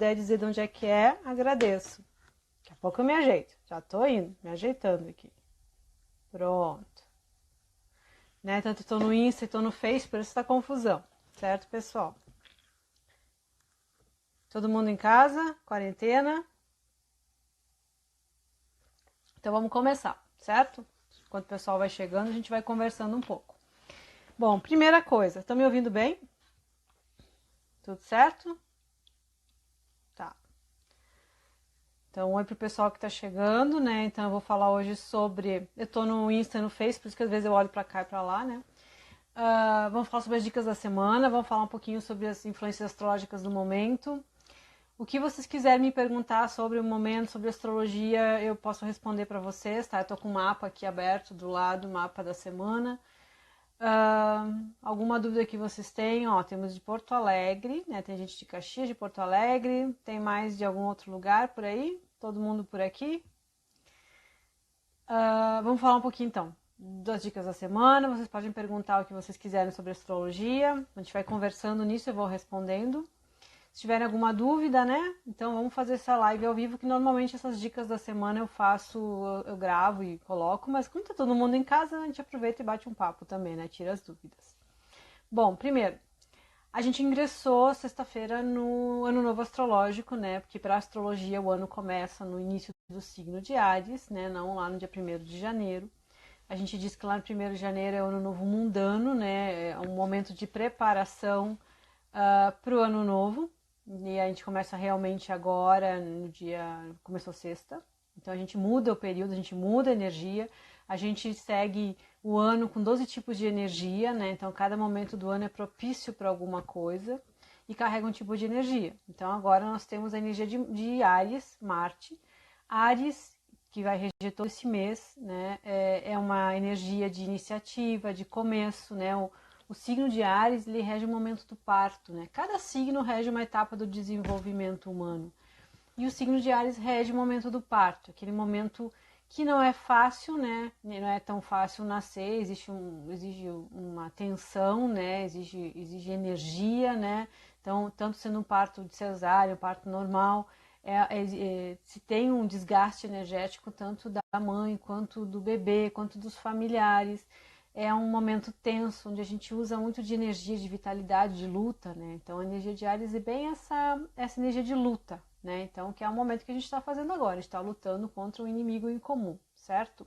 puder dizer de onde é que é, agradeço. Daqui a pouco eu me ajeito. Já tô indo, me ajeitando aqui. Pronto. Né? Tanto tô no Insta e tô no Face, por isso tá confusão. Certo, pessoal? Todo mundo em casa? Quarentena? Então vamos começar, certo? Enquanto o pessoal vai chegando, a gente vai conversando um pouco. Bom, primeira coisa, estão me ouvindo bem? Tudo certo? Tá. Então, oi pro pessoal que tá chegando, né? Então, eu vou falar hoje sobre... Eu tô no Insta e no Face, por isso que às vezes eu olho pra cá e pra lá, né? Vamos falar sobre as dicas da semana, vamos falar um pouquinho sobre as influências astrológicas do momento. O que vocês quiserem me perguntar sobre o momento, sobre astrologia, eu posso responder para vocês, tá? Eu tô com o mapa aqui aberto do lado, o mapa da semana. Alguma dúvida que vocês tenham? Ó, temos de Porto Alegre, né? Tem gente de Caxias, de Porto Alegre. Tem mais de algum outro lugar por aí? Todo mundo por aqui? Vamos falar um pouquinho então das dicas da semana. Vocês podem perguntar o que vocês quiserem sobre astrologia. A gente vai conversando nisso, eu vou respondendo. Se tiverem alguma dúvida, né? Então vamos fazer essa live ao vivo, que normalmente essas dicas da semana eu faço, eu gravo e coloco, mas como tá todo mundo em casa, a gente aproveita e bate um papo também, né? Tira as dúvidas. Bom, primeiro, a gente ingressou sexta-feira no Ano Novo Astrológico, né? Porque para astrologia o ano começa no início do signo de Áries, né? Não lá no dia 1º de janeiro. A gente diz que lá no 1º de janeiro é o Ano Novo Mundano, né? É um momento de preparação para o Ano Novo. E a gente começa realmente agora, no dia... Começou sexta. Então a gente muda o período, a gente muda a energia. A gente segue o ano com 12 tipos de energia, né? Então cada momento do ano é propício para alguma coisa e carrega um tipo de energia. Então agora nós temos a energia de Áries, Marte. Áries, que vai reger todo esse mês, né? É uma energia de iniciativa, de começo, né? O signo de Áries, ele rege o momento do parto, né? Cada signo rege uma etapa do desenvolvimento humano. E o signo de Áries rege o momento do parto, aquele momento que não é fácil, né? Não é tão fácil nascer, exige uma tensão, né? Exige energia, né? Então, tanto sendo um parto de cesárea, um parto normal, se tem um desgaste energético tanto da mãe, quanto do bebê, quanto dos familiares. É um momento tenso, onde a gente usa muito de energia, de vitalidade, de luta, né? Então a energia de Áries é bem essa energia de luta, né? Então, que é o momento que a gente está fazendo agora, a gente está lutando contra um inimigo em comum, certo?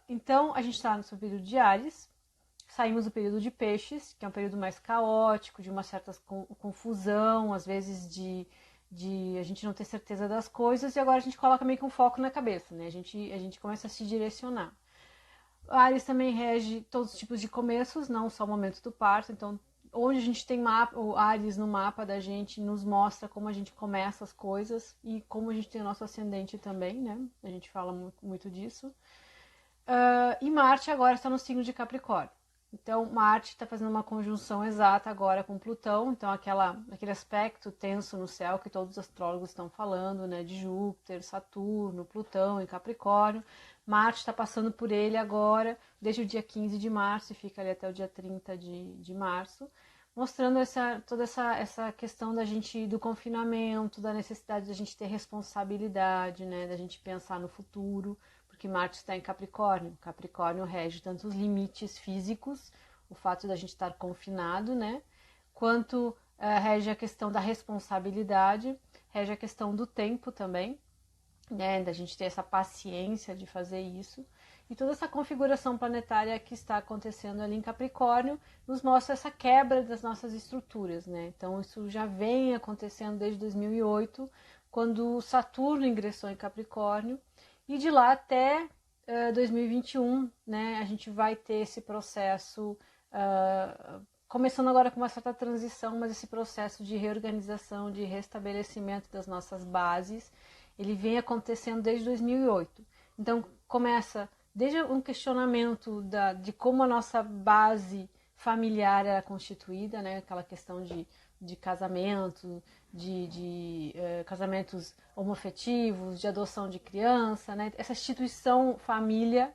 Então, a gente está no período de Áries, saímos do período de Peixes, que é um período mais caótico, de uma certa confusão, às vezes de a gente não ter certeza das coisas, e agora a gente coloca meio que um foco na cabeça, né? A gente começa a se direcionar. Áries também rege todos os tipos de começos, não só o momento do parto. Então, onde a gente tem o Áries no mapa da gente, nos mostra como a gente começa as coisas e como a gente tem o nosso ascendente também, né? A gente fala muito disso. E Marte agora está no signo de Capricórnio. Então, Marte está fazendo uma conjunção exata agora com Plutão. Então, aquele aspecto tenso no céu que todos os astrólogos estão falando, né? De Júpiter, Saturno, Plutão em Capricórnio. Marte está passando por ele agora, desde o dia 15 de março e fica ali até o dia 30 de março, mostrando toda essa questão da gente, do confinamento, da necessidade da gente ter responsabilidade, né? Da gente pensar no futuro, porque Marte está em Capricórnio. Capricórnio rege tanto os limites físicos, o fato da gente estar confinado, né? Quanto rege a questão da responsabilidade, rege a questão do tempo também, né? Da gente ter essa paciência de fazer isso. E toda essa configuração planetária que está acontecendo ali em Capricórnio nos mostra essa quebra das nossas estruturas, né? Então isso já vem acontecendo desde 2008, quando Saturno ingressou em Capricórnio, e de lá até 2021, né, a gente vai ter esse processo, começando agora com uma certa transição, mas esse processo de reorganização, de restabelecimento das nossas bases, ele vem acontecendo desde 2008. Então começa desde um questionamento de como a nossa base familiar era constituída, né, aquela questão de casamento, de casamentos homoafetivos, de adoção de criança, né? Essa instituição família,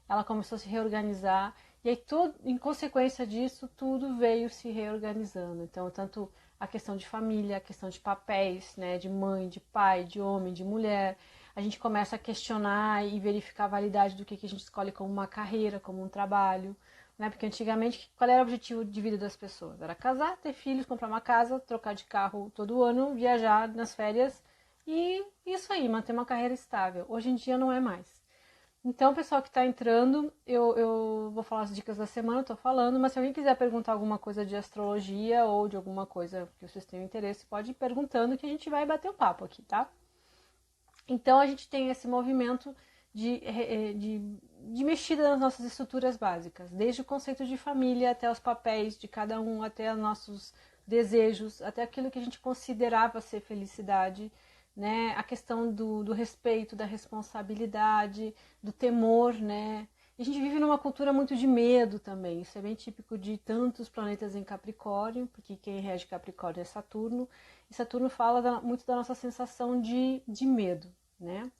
ela começou a se reorganizar, e aí em consequência disso, tudo veio se reorganizando. Então, tanto a questão de família, a questão de papéis, né, de mãe, de pai, de homem, de mulher. A gente começa a questionar e verificar a validade do que a gente escolhe como uma carreira, como um trabalho, né? Porque antigamente, qual era o objetivo de vida das pessoas? Era casar, ter filhos, comprar uma casa, trocar de carro todo ano, viajar nas férias e isso aí, manter uma carreira estável. Hoje em dia não é mais. Então, pessoal que está entrando, eu vou falar as dicas da semana, estou falando, mas se alguém quiser perguntar alguma coisa de astrologia ou de alguma coisa que vocês tenham interesse, pode ir perguntando que a gente vai bater um papo aqui, tá? Então, a gente tem esse movimento de mexida nas nossas estruturas básicas, desde o conceito de família até os papéis de cada um, até os nossos desejos, até aquilo que a gente considerava ser felicidade, né? A questão do respeito, da responsabilidade, do temor, né? E a gente vive numa cultura muito de medo também, isso é bem típico de tantos planetas em Capricórnio, porque quem rege Capricórnio é Saturno, e Saturno fala muito da nossa sensação de medo, né?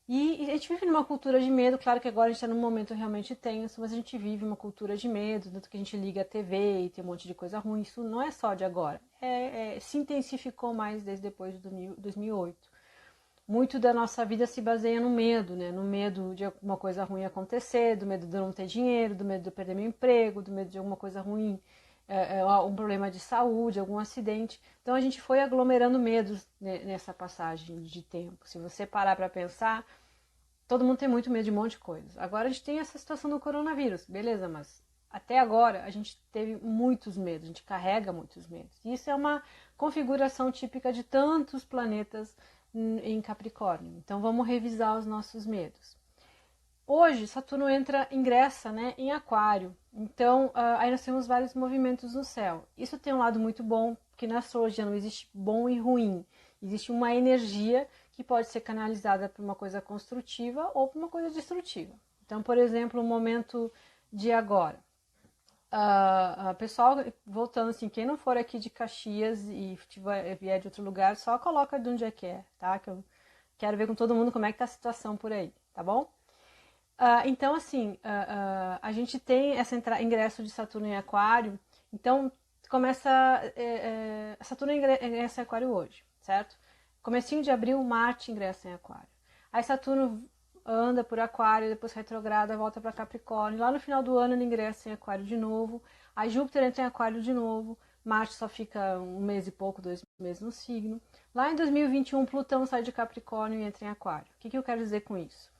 E a gente vive numa cultura de medo, claro que agora a gente está num momento realmente tenso, mas a gente vive uma cultura de medo, tanto que a gente liga a TV e tem um monte de coisa ruim, isso não é só de agora, se intensificou mais desde depois de 2008. Muito da nossa vida se baseia no medo, né? No medo de alguma coisa ruim acontecer, do medo de eu não ter dinheiro, do medo de eu perder meu emprego, do medo de alguma coisa ruim, um problema de saúde, algum acidente. Então a gente foi aglomerando medos nessa passagem de tempo. Se você parar para pensar, todo mundo tem muito medo de um monte de coisa. Agora a gente tem essa situação do coronavírus, beleza, mas até agora a gente teve muitos medos, a gente carrega muitos medos. E isso é uma configuração típica de tantos planetas em Capricórnio. Então vamos revisar os nossos medos. Hoje Saturno ingressa, né, em Aquário. Então aí nós temos vários movimentos no céu. Isso tem um lado muito bom, porque na astrologia não existe bom e ruim. Existe uma energia que pode ser canalizada para uma coisa construtiva ou para uma coisa destrutiva. Então, por exemplo, o momento de agora. Pessoal, voltando assim, quem não for aqui de Caxias e vier de outro lugar, só coloca de onde é que é, tá? Que eu quero ver com todo mundo como é que tá a situação por aí, tá bom? Então, assim, a gente tem esse ingresso de Saturno em Aquário, então começa. Saturno ingressa em Aquário hoje, certo? Comecinho de abril, Marte ingressa em Aquário. Aí Saturno anda por Aquário, depois retrograda, volta para Capricórnio. Lá no final do ano ele ingressa em Aquário de novo. Aí Júpiter entra em Aquário de novo. Marte só fica um mês e pouco, 2 meses no signo. Lá em 2021, Plutão sai de Capricórnio e entra em Aquário. O que eu quero dizer com isso?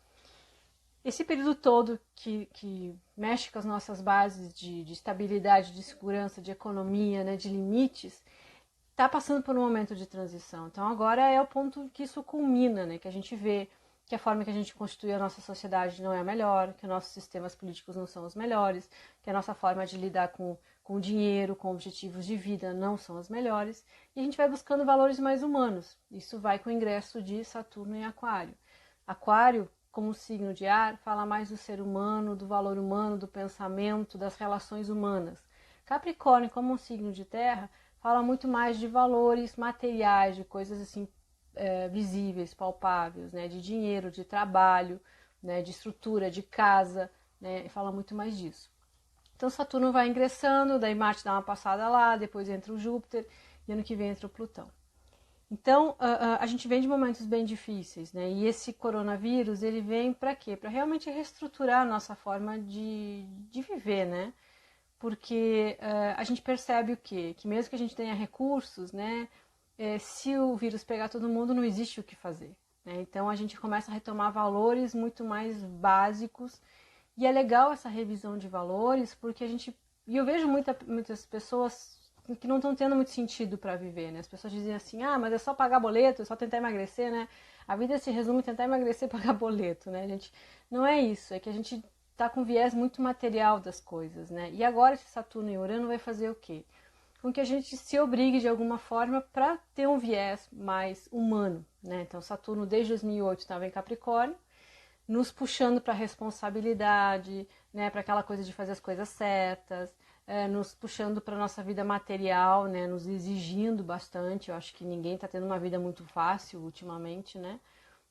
Esse período todo que mexe com as nossas bases de estabilidade, de segurança, de economia, né, de limites, está passando por um momento de transição. Então agora é o ponto que isso culmina, né, que a gente vê que a forma que a gente constitui a nossa sociedade não é a melhor, que nossos sistemas políticos não são os melhores, que a nossa forma de lidar com o dinheiro, com objetivos de vida não são as melhores, e a gente vai buscando valores mais humanos. Isso vai com o ingresso de Saturno em Aquário. Aquário, como signo de ar, fala mais do ser humano, do valor humano, do pensamento, das relações humanas. Capricórnio, como um signo de terra, fala muito mais de valores materiais, de coisas assim visíveis, palpáveis, né? De dinheiro, de trabalho, né? De estrutura, de casa, né? Fala muito mais disso. Então Saturno vai ingressando, daí Marte dá uma passada lá, depois entra o Júpiter e ano que vem entra o Plutão. Então a gente vem de momentos bem difíceis, né? E esse coronavírus ele vem para quê? Para realmente reestruturar a nossa forma de viver, né? Porque a gente percebe o quê? Que mesmo que a gente tenha recursos, né? Se o vírus pegar todo mundo, não existe o que fazer. Né? Então a gente começa a retomar valores muito mais básicos. E é legal essa revisão de valores, porque a gente. E eu vejo muitas pessoas que não estão tendo muito sentido para viver, né? As pessoas dizem assim, mas é só pagar boleto, é só tentar emagrecer, né? A vida se resume em tentar emagrecer e pagar boleto, né? A gente, não é isso, é que a gente tá com viés muito material das coisas, né? E agora esse Saturno e Urano vai fazer o quê? Com que a gente se obrigue de alguma forma para ter um viés mais humano, né? Então Saturno desde 2008 estava em Capricórnio, nos puxando para a responsabilidade, né? Para aquela coisa de fazer as coisas certas, nos puxando para a nossa vida material, né? Nos exigindo bastante. Eu acho que ninguém está tendo uma vida muito fácil ultimamente, né?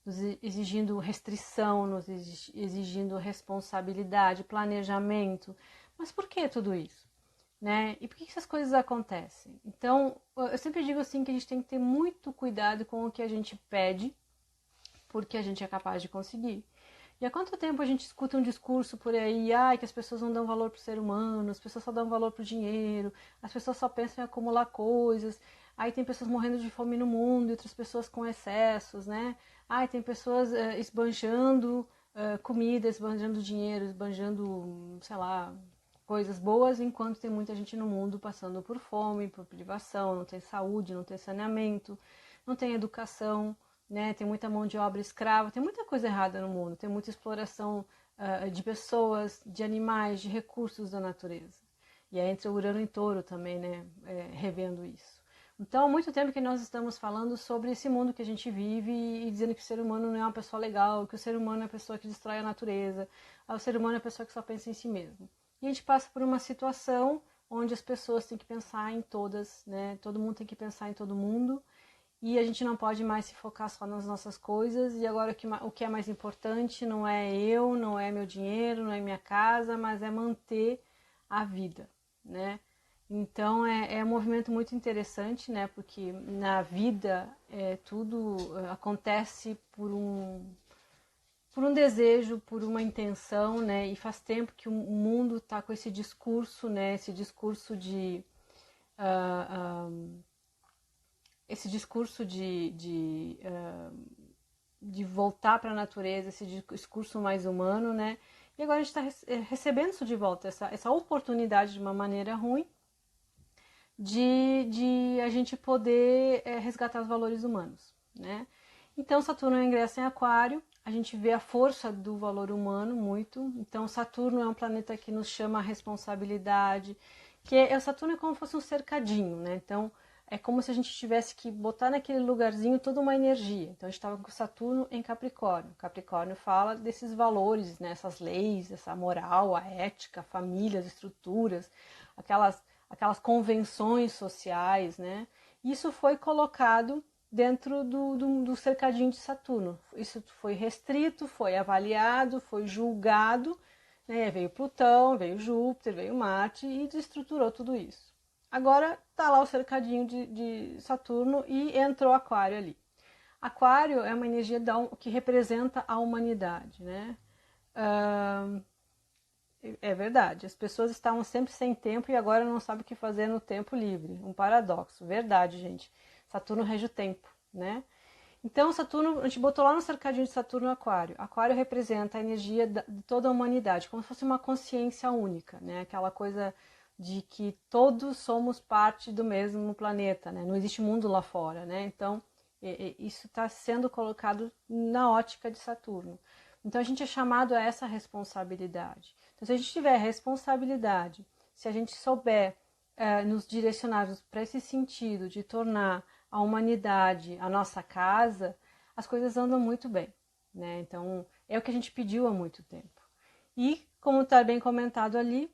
Nos exigindo restrição, nos exigindo responsabilidade, planejamento. Mas por que tudo isso? né? E por que essas coisas acontecem? Então, eu sempre digo assim que a gente tem que ter muito cuidado com o que a gente pede, porque a gente é capaz de conseguir. E há quanto tempo a gente escuta um discurso por aí, que as pessoas não dão valor para o ser humano, as pessoas só dão valor para o dinheiro, as pessoas só pensam em acumular coisas, aí tem pessoas morrendo de fome no mundo e outras pessoas com excessos, né? Tem pessoas esbanjando comida, esbanjando dinheiro, esbanjando, sei lá, coisas boas, enquanto tem muita gente no mundo passando por fome, por privação, não tem saúde, não tem saneamento, não tem educação, né? Tem muita mão de obra escrava, tem muita coisa errada no mundo, tem muita exploração de pessoas, de animais, de recursos da natureza. E aí entra o Urano em Touro também, né? Revendo isso. Então, há muito tempo que nós estamos falando sobre esse mundo que a gente vive e dizendo que o ser humano não é uma pessoa legal, que o ser humano é a pessoa que destrói a natureza, o ser humano é a pessoa que só pensa em si mesmo. E a gente passa por uma situação onde as pessoas têm que pensar em todas, né? Todo mundo tem que pensar em todo mundo. E a gente não pode mais se focar só nas nossas coisas. E agora o que é mais importante não é eu, não é meu dinheiro, não é minha casa, mas é manter a vida, né? Então é um movimento muito interessante, né? Porque na vida tudo acontece por um desejo, por uma intenção, né? E faz tempo que o mundo está com esse discurso, né? Esse discurso de esse discurso de voltar para a natureza, esse discurso mais humano, né? E agora a gente está recebendo isso de volta, essa oportunidade de uma maneira ruim de a gente poder resgatar os valores humanos, né? Então Saturno ingressa em Aquário, a gente vê a força do valor humano muito. Então Saturno é um planeta que nos chama a responsabilidade, o Saturno é como se fosse um cercadinho, né? Então é como se a gente tivesse que botar naquele lugarzinho toda uma energia. Então a gente estava com Saturno em Capricórnio. Capricórnio fala desses valores, né? Essas leis, essa moral, a ética, a família, as estruturas, aquelas convenções sociais, né? Isso foi colocado dentro do cercadinho de Saturno. Isso foi restrito, foi avaliado, foi julgado, né? Veio Plutão, veio Júpiter, veio Marte e desestruturou tudo isso. Agora tá lá o cercadinho de Saturno e entrou Aquário ali. Aquário é uma energia que representa a humanidade, né? É verdade, as pessoas estavam sempre sem tempo e agora não sabem o que fazer no tempo livre. Um paradoxo, verdade, gente. Saturno rege o tempo, né? Então, Saturno, a gente botou lá no cercadinho de Saturno Aquário. Aquário representa a energia de toda a humanidade, como se fosse uma consciência única, né? Aquela coisa de que todos somos parte do mesmo planeta, né? Não existe mundo lá fora, né? Então, isso está sendo colocado na ótica de Saturno. Então, a gente é chamado a essa responsabilidade. Então, se a gente tiver responsabilidade, se a gente souber nos direcionar para esse sentido de tornar a humanidade a nossa casa, as coisas andam muito bem, né? Então, é o que a gente pediu há muito tempo. E, como está bem comentado ali,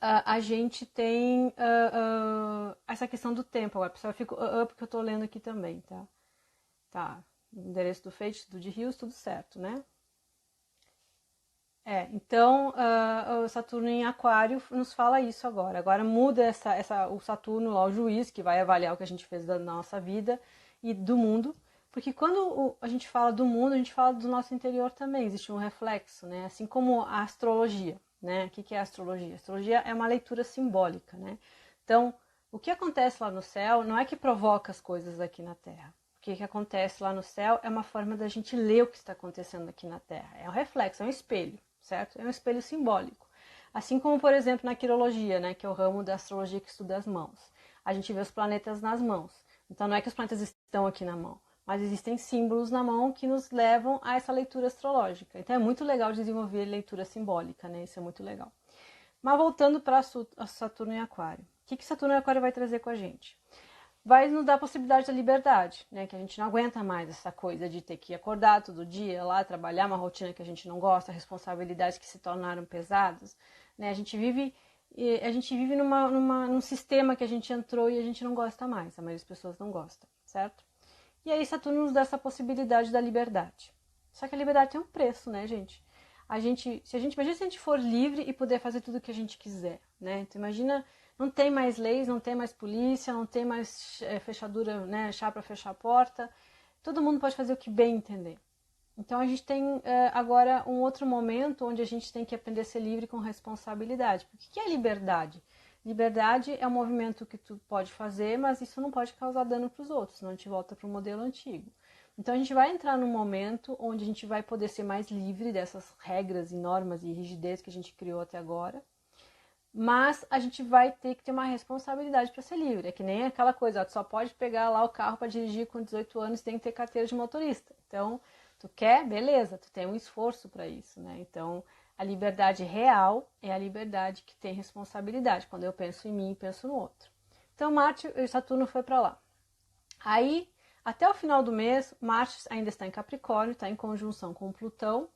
a gente tem essa questão do tempo. Agora, pessoal, eu fico porque eu estou lendo aqui também, tá? Tá, endereço do Fate, do de Rios, tudo certo, né? Então o Saturno em Aquário nos fala isso agora. Agora muda o Saturno lá, o juiz, que vai avaliar o que a gente fez da nossa vida e do mundo. Porque quando a gente fala do mundo, a gente fala do nosso interior também, existe um reflexo, né? Assim como a astrologia, né? O que é a astrologia? A astrologia é uma leitura simbólica, né? Então, o que acontece lá no céu não é que provoca as coisas aqui na Terra. O que acontece lá no céu é uma forma da gente ler o que está acontecendo aqui na Terra. É um reflexo, é um espelho, certo? É um espelho simbólico. Assim como, por exemplo, na quirologia, né, que é o ramo da astrologia que estuda as mãos. A gente vê os planetas nas mãos. Então não é que os planetas estão aqui na mão, mas existem símbolos na mão que nos levam a essa leitura astrológica. Então é muito legal desenvolver leitura simbólica, né? Isso é muito legal. Mas voltando para Saturno em Aquário. O que Saturno em Aquário vai trazer com a gente? Vai nos dar a possibilidade da liberdade, né? Que a gente não aguenta mais essa coisa de ter que acordar todo dia, lá trabalhar uma rotina que a gente não gosta, responsabilidades que se tornaram pesadas, né? A gente vive num sistema que a gente entrou e a gente não gosta mais, a maioria das pessoas não gosta, certo? E aí Saturno nos dá essa possibilidade da liberdade. Só que a liberdade tem um preço, né, gente? Imagina se a gente for livre e poder fazer tudo o que a gente quiser, né? Então imagina Não tem mais leis, não tem mais polícia, não tem mais fechadura, né, chá para fechar a porta. Todo mundo pode fazer o que bem entender. Então a gente tem agora um outro momento onde a gente tem que aprender a ser livre com responsabilidade. Porque o que é liberdade? Liberdade é um movimento que tu pode fazer, mas isso não pode causar dano para os outros, senão a gente volta para o modelo antigo. Então a gente vai entrar num momento onde a gente vai poder ser mais livre dessas regras e normas e rigidez que a gente criou até agora, mas a gente vai ter que ter uma responsabilidade para ser livre. É que nem aquela coisa, ó, tu só pode pegar lá o carro para dirigir com 18 anos e tem que ter carteira de motorista. Então, tu quer? Beleza, tu tem um esforço para isso, né? Então, a liberdade real é a liberdade que tem responsabilidade. Quando eu penso em mim, penso no outro. Então, Marte e Saturno foi para lá. Aí, até o final do mês, Marte ainda está em Capricórnio, está em conjunção com Plutão,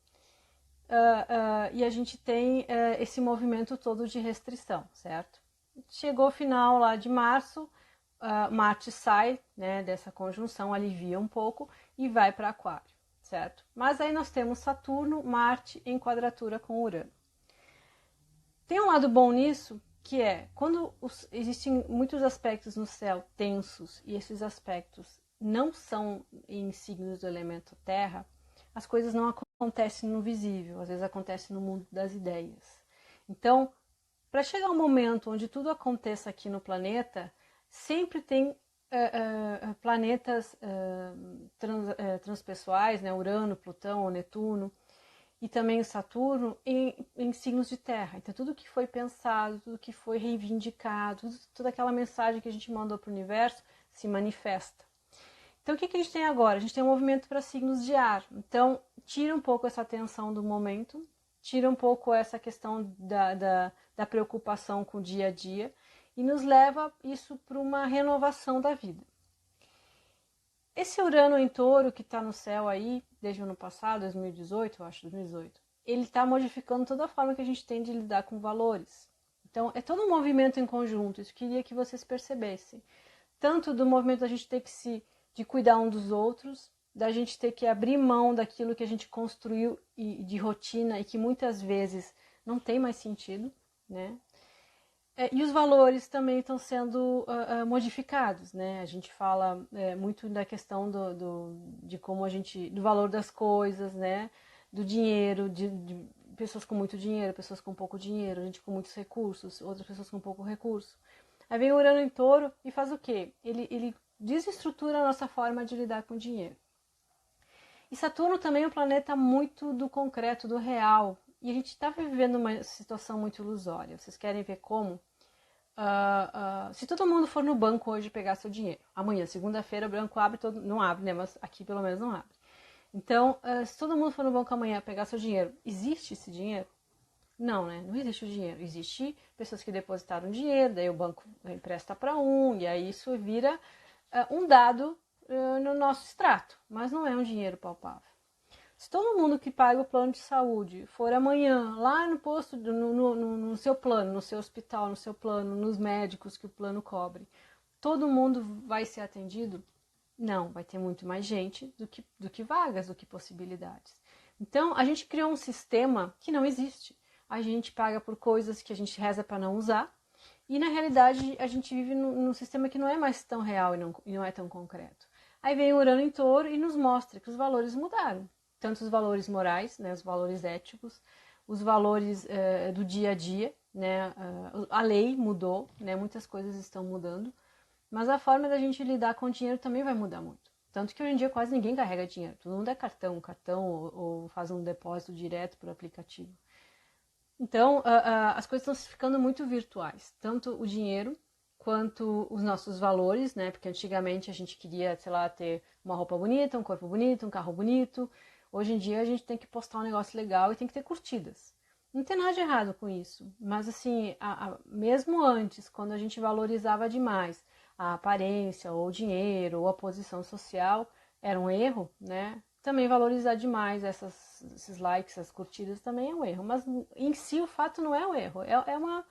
e a gente tem esse movimento todo de restrição, certo? Chegou o final lá de março, Marte sai, né, dessa conjunção, alivia um pouco e vai para Aquário, certo? Mas aí nós temos Saturno, Marte em quadratura com Urano. Tem um lado bom nisso, que é quando existem muitos aspectos no céu tensos e esses aspectos não são em signos do elemento Terra, as coisas não acontecem no visível, às vezes acontece no mundo das ideias. Então, para chegar um momento onde tudo aconteça aqui no planeta, sempre tem planetas transpessoais, né, Urano, Plutão, Netuno, e também o Saturno em signos de terra. Então tudo que foi pensado, tudo que foi reivindicado, toda aquela mensagem que a gente mandou para o universo se manifesta. Então o que a gente tem agora? A gente tem um movimento para signos de ar. Então tira um pouco essa tensão do momento, tira um pouco essa questão da preocupação com o dia a dia e nos leva isso para uma renovação da vida. Esse Urano em Touro que está no céu aí, desde o ano passado, 2018, eu acho, 2018, ele está modificando toda a forma que a gente tem de lidar com valores. Então, é todo um movimento em conjunto, isso eu queria que vocês percebessem. Tanto do movimento da gente ter que de cuidar um dos outros, da gente ter que abrir mão daquilo que a gente construiu de rotina e que muitas vezes não tem mais sentido, né? E os valores também estão sendo modificados, né? A gente fala muito da questão de como a gente, do valor das coisas, né? Do dinheiro, de pessoas com muito dinheiro, pessoas com pouco dinheiro, gente com muitos recursos, outras pessoas com pouco recurso. Aí vem o Urano em Touro e faz o quê? Ele desestrutura a nossa forma de lidar com o dinheiro. E Saturno também é um planeta muito do concreto, do real. E a gente está vivendo uma situação muito ilusória. Vocês querem ver como? Se todo mundo for no banco hoje pegar seu dinheiro, amanhã, segunda-feira, o banco abre, não abre, né? Mas aqui pelo menos não abre. Então, se todo mundo for no banco amanhã pegar seu dinheiro, existe esse dinheiro? Não, né? Não existe o dinheiro. Existe pessoas que depositaram dinheiro, daí o banco empresta para um, e aí isso vira um dado no nosso extrato, mas não é um dinheiro palpável. Se todo mundo que paga o plano de saúde for amanhã lá no posto, no seu plano, no seu hospital, no seu plano, nos médicos que o plano cobre, todo mundo vai ser atendido? Não, vai ter muito mais gente do que vagas, do que possibilidades. Então, a gente criou um sistema que não existe. A gente paga por coisas que a gente reza para não usar, e na realidade a gente vive num sistema que não é mais tão real e não é tão concreto. Aí vem o Urano em Touro e nos mostra que os valores mudaram. Tanto os valores morais, né, os valores éticos, os valores do dia a dia, né, a lei mudou, né, muitas coisas estão mudando, mas a forma da gente lidar com o dinheiro também vai mudar muito. Tanto que hoje em dia quase ninguém carrega dinheiro, todo mundo é cartão ou faz um depósito direto por aplicativo. Então, as coisas estão ficando muito virtuais, tanto o dinheiro quanto os nossos valores, né? Porque antigamente a gente queria, sei lá, ter uma roupa bonita, um corpo bonito, um carro bonito. Hoje em dia a gente tem que postar um negócio legal e tem que ter curtidas. Não tem nada de errado com isso, mas assim, mesmo antes, quando a gente valorizava demais a aparência, ou o dinheiro, ou a posição social, era um erro, né? Também valorizar demais esses likes, essas curtidas também é um erro, mas em si o fato não é um erro, é uma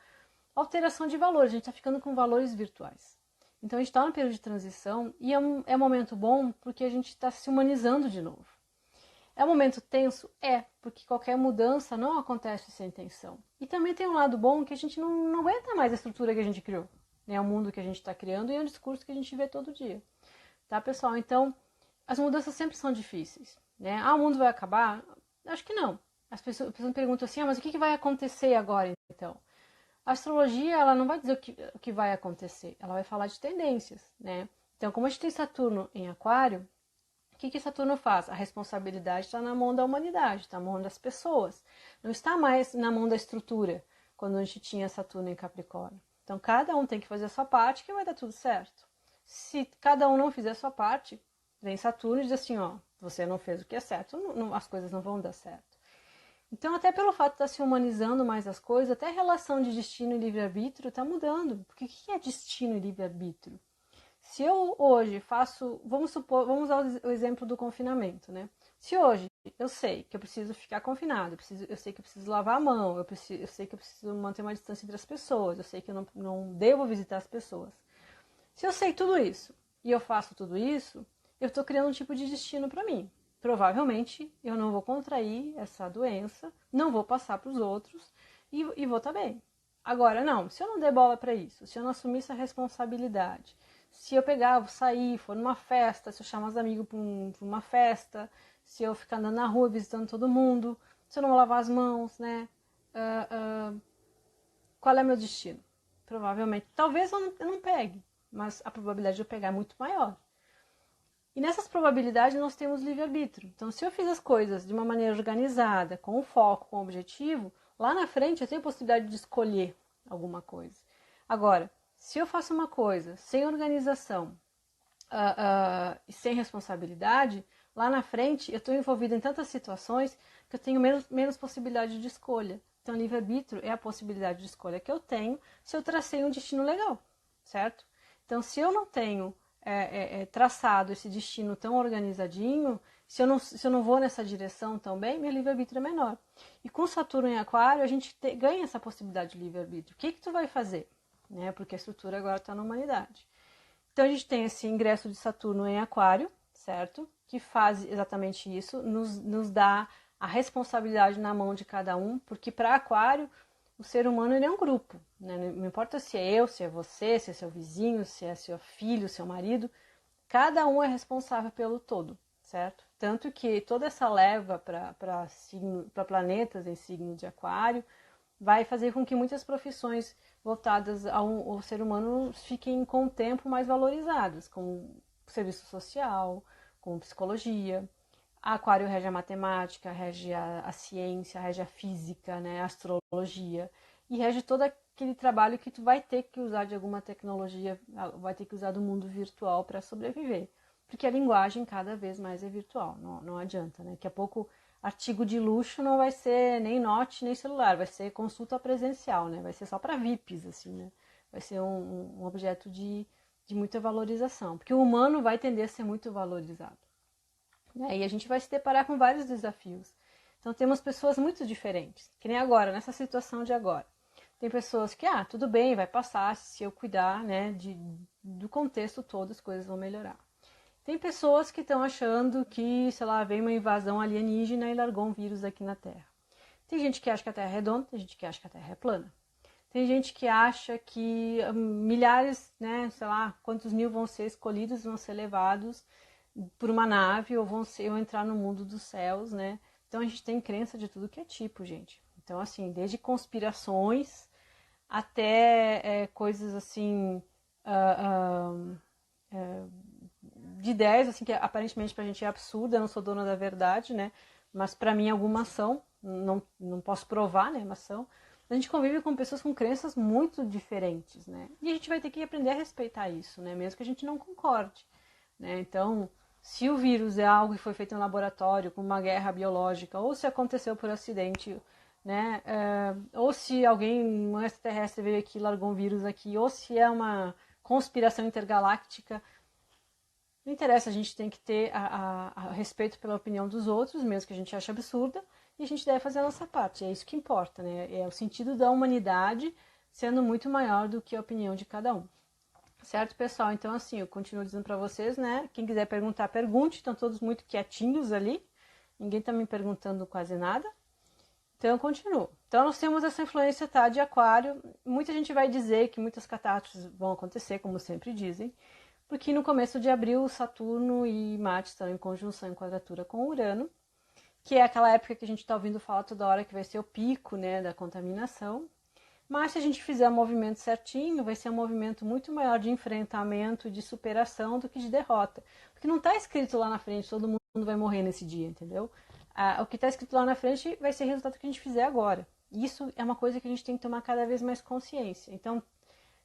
alteração de valores, a gente está ficando com valores virtuais. Então a gente está no período de transição e é um momento bom porque a gente está se humanizando de novo. É um momento tenso? É, porque qualquer mudança não acontece sem tensão. E também tem um lado bom que a gente não aguenta mais a estrutura que a gente criou, né? O mundo que a gente está criando e é um discurso que a gente vê todo dia. Tá, pessoal? Então, as mudanças sempre são difíceis, né? Ah, o mundo vai acabar? Acho que não. As pessoas me perguntam assim, mas o que vai acontecer agora, então? A astrologia, ela não vai dizer o que vai acontecer, ela vai falar de tendências, né? Então, como a gente tem Saturno em Aquário, o que Saturno faz? A responsabilidade está na mão da humanidade, está na mão das pessoas. Não está mais na mão da estrutura, quando a gente tinha Saturno em Capricórnio. Então, cada um tem que fazer a sua parte que vai dar tudo certo. Se cada um não fizer a sua parte, vem Saturno e diz assim, ó, você não fez o que é certo, as coisas não vão dar certo. Então, até pelo fato de estar se humanizando mais as coisas, até a relação de destino e livre-arbítrio está mudando. Porque o que é destino e livre-arbítrio? Se eu hoje faço, vamos usar o exemplo do confinamento, né? Se hoje eu sei que eu preciso ficar confinado, eu sei que eu preciso lavar a mão, eu sei que eu preciso manter uma distância entre as pessoas, eu sei que eu não devo visitar as pessoas. Se eu sei tudo isso e eu faço tudo isso, eu estou criando um tipo de destino para mim. Provavelmente eu não vou contrair essa doença, não vou passar para os outros e vou estar bem. Agora, não, se eu não der bola para isso, se eu não assumir essa responsabilidade, se eu pegar, vou sair, for numa festa, se eu chamar os amigos para uma festa, se eu ficar andando na rua visitando todo mundo, se eu não lavar as mãos, né? Qual é meu destino? Provavelmente, talvez eu não pegue, mas a probabilidade de eu pegar é muito maior. E nessas probabilidades nós temos livre-arbítrio. Então, se eu fiz as coisas de uma maneira organizada, com foco, com objetivo, lá na frente eu tenho a possibilidade de escolher alguma coisa. Agora, se eu faço uma coisa sem organização e sem responsabilidade, lá na frente eu estou envolvida em tantas situações que eu tenho menos possibilidade de escolha. Então, livre-arbítrio é a possibilidade de escolha que eu tenho se eu tracei um destino legal, certo? Então, se eu não tenho traçado esse destino tão organizadinho, se eu não vou nessa direção também, meu livre-arbítrio é menor. E com Saturno em Aquário, a gente ganha essa possibilidade de livre-arbítrio. O que tu vai fazer? Né? Porque a estrutura agora está na humanidade. Então a gente tem esse ingresso de Saturno em Aquário, certo? Que faz exatamente isso, nos dá a responsabilidade na mão de cada um, porque para Aquário o ser humano ele é um grupo, né? Não importa se é eu, se é você, se é seu vizinho, se é seu filho, seu marido, cada um é responsável pelo todo, certo? Tanto que toda essa leva para planetas em signo de Aquário vai fazer com que muitas profissões voltadas ao ser humano fiquem com o tempo mais valorizadas, como serviço social, como psicologia. A Aquário rege a matemática, rege a ciência, rege a física, né, a astrologia, e rege todo aquele trabalho que tu vai ter que usar de alguma tecnologia, vai ter que usar do mundo virtual para sobreviver. Porque a linguagem cada vez mais é virtual, não adianta, né? Daqui a pouco artigo de luxo não vai ser nem note, nem celular, vai ser consulta presencial, né? Vai ser só para VIPs, assim, né? Vai ser um objeto de muita valorização, porque o humano vai tender a ser muito valorizado. Né? E a gente vai se deparar com vários desafios. Então temos pessoas muito diferentes, que nem agora, nessa situação de agora. Tem pessoas que, tudo bem, vai passar, se eu cuidar, né, do contexto todo, as coisas vão melhorar. Tem pessoas que estão achando que, sei lá, veio uma invasão alienígena e largou um vírus aqui na Terra. Tem gente que acha que a Terra é redonda, tem gente que acha que a Terra é plana. Tem gente que acha que milhares, né, sei lá, quantos mil vão ser escolhidos, vão ser levados por uma nave ou vão entrar no mundo dos céus, né? Então a gente tem crença de tudo que é tipo, gente. Então, assim, desde conspirações até coisas assim de ideias, assim, que aparentemente pra gente é absurda, eu não sou dona da verdade, né? Mas pra mim algumas são, não posso provar, né? Mas são. A gente convive com pessoas com crenças muito diferentes, né? E a gente vai ter que aprender a respeitar isso, né? Mesmo que a gente não concorde, né? Então, se o vírus é algo que foi feito em laboratório, com uma guerra biológica, ou se aconteceu por acidente, né? Ou se alguém, um extraterrestre veio aqui e largou um vírus aqui, ou se é uma conspiração intergaláctica, não interessa, a gente tem que ter a respeito pela opinião dos outros, mesmo que a gente ache absurda, e a gente deve fazer a nossa parte. É isso que importa, né? É o sentido da humanidade sendo muito maior do que a opinião de cada um. Certo, pessoal? Então, assim, eu continuo dizendo para vocês, né? Quem quiser perguntar, pergunte. Estão todos muito quietinhos ali, ninguém está me perguntando quase nada, então eu continuo. Então nós temos essa influência, tá, de aquário. Muita gente vai dizer que muitas catástrofes vão acontecer, como sempre dizem, porque no começo de abril Saturno e Marte estão em conjunção, em quadratura com Urano, que é aquela época que a gente está ouvindo falar toda hora que vai ser o pico, né, da contaminação. Mas se a gente fizer o movimento certinho, vai ser um movimento muito maior de enfrentamento, de superação do que de derrota. Porque não está escrito lá na frente, todo mundo vai morrer nesse dia, entendeu? O que está escrito lá na frente vai ser o resultado que a gente fizer agora. Isso é uma coisa que a gente tem que tomar cada vez mais consciência. Então,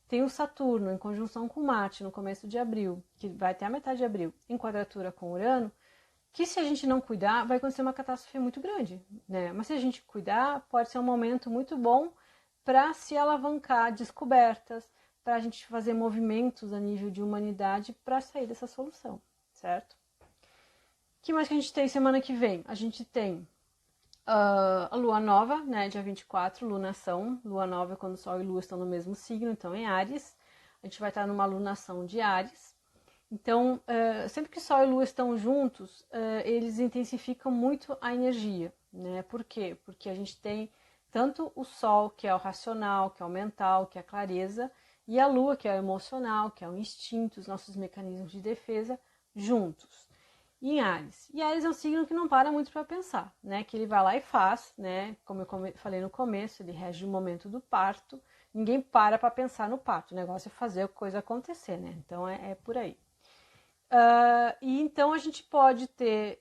tem o Saturno em conjunção com Marte no começo de abril, que vai até a metade de abril, em quadratura com Urano, que se a gente não cuidar, vai acontecer uma catástrofe muito grande, né? Mas se a gente cuidar, pode ser um momento muito bom para se alavancar descobertas, para a gente fazer movimentos a nível de humanidade para sair dessa solução, certo? O que mais que a gente tem semana que vem? A gente tem a lua nova, né, dia 24, lunação. Lua nova é quando o Sol e Lua estão no mesmo signo, então em Áries. A gente vai estar numa lunação de Áries. Então, sempre que Sol e Lua estão juntos, eles intensificam muito a energia, né? Por quê? Porque a gente tem tanto o Sol, que é o racional, que é o mental, que é a clareza, e a Lua, que é o emocional, que é o instinto, os nossos mecanismos de defesa, juntos. E em Áries. E Áries é um signo que não para muito para pensar, né? Que ele vai lá e faz, né? Como eu falei no começo, ele rege o momento do parto. Ninguém para pensar no parto. O negócio é fazer a coisa acontecer, né? Então é por aí. E então a gente pode ter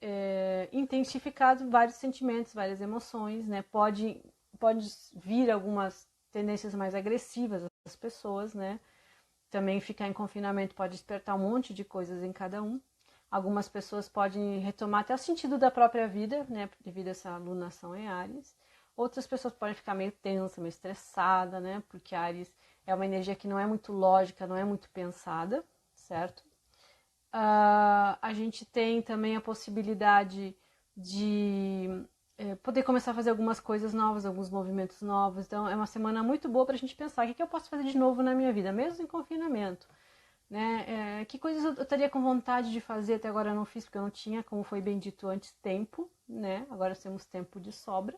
intensificado vários sentimentos, várias emoções, né? Pode vir algumas tendências mais agressivas das pessoas, né? Também ficar em confinamento pode despertar um monte de coisas em cada um. Algumas pessoas podem retomar até o sentido da própria vida, né? Devido a essa lunação em Áries. Outras pessoas podem ficar meio tensa, meio estressada, né? Porque Áries é uma energia que não é muito lógica, não é muito pensada, certo? A gente tem também a possibilidade de poder começar a fazer algumas coisas novas, alguns movimentos novos. Então, é uma semana muito boa para a gente pensar o que eu posso fazer de novo na minha vida, mesmo em confinamento. Né? Que coisas eu estaria com vontade de fazer, até agora eu não fiz, porque eu não tinha, como foi bem dito antes, tempo. Né? Agora temos tempo de sobra.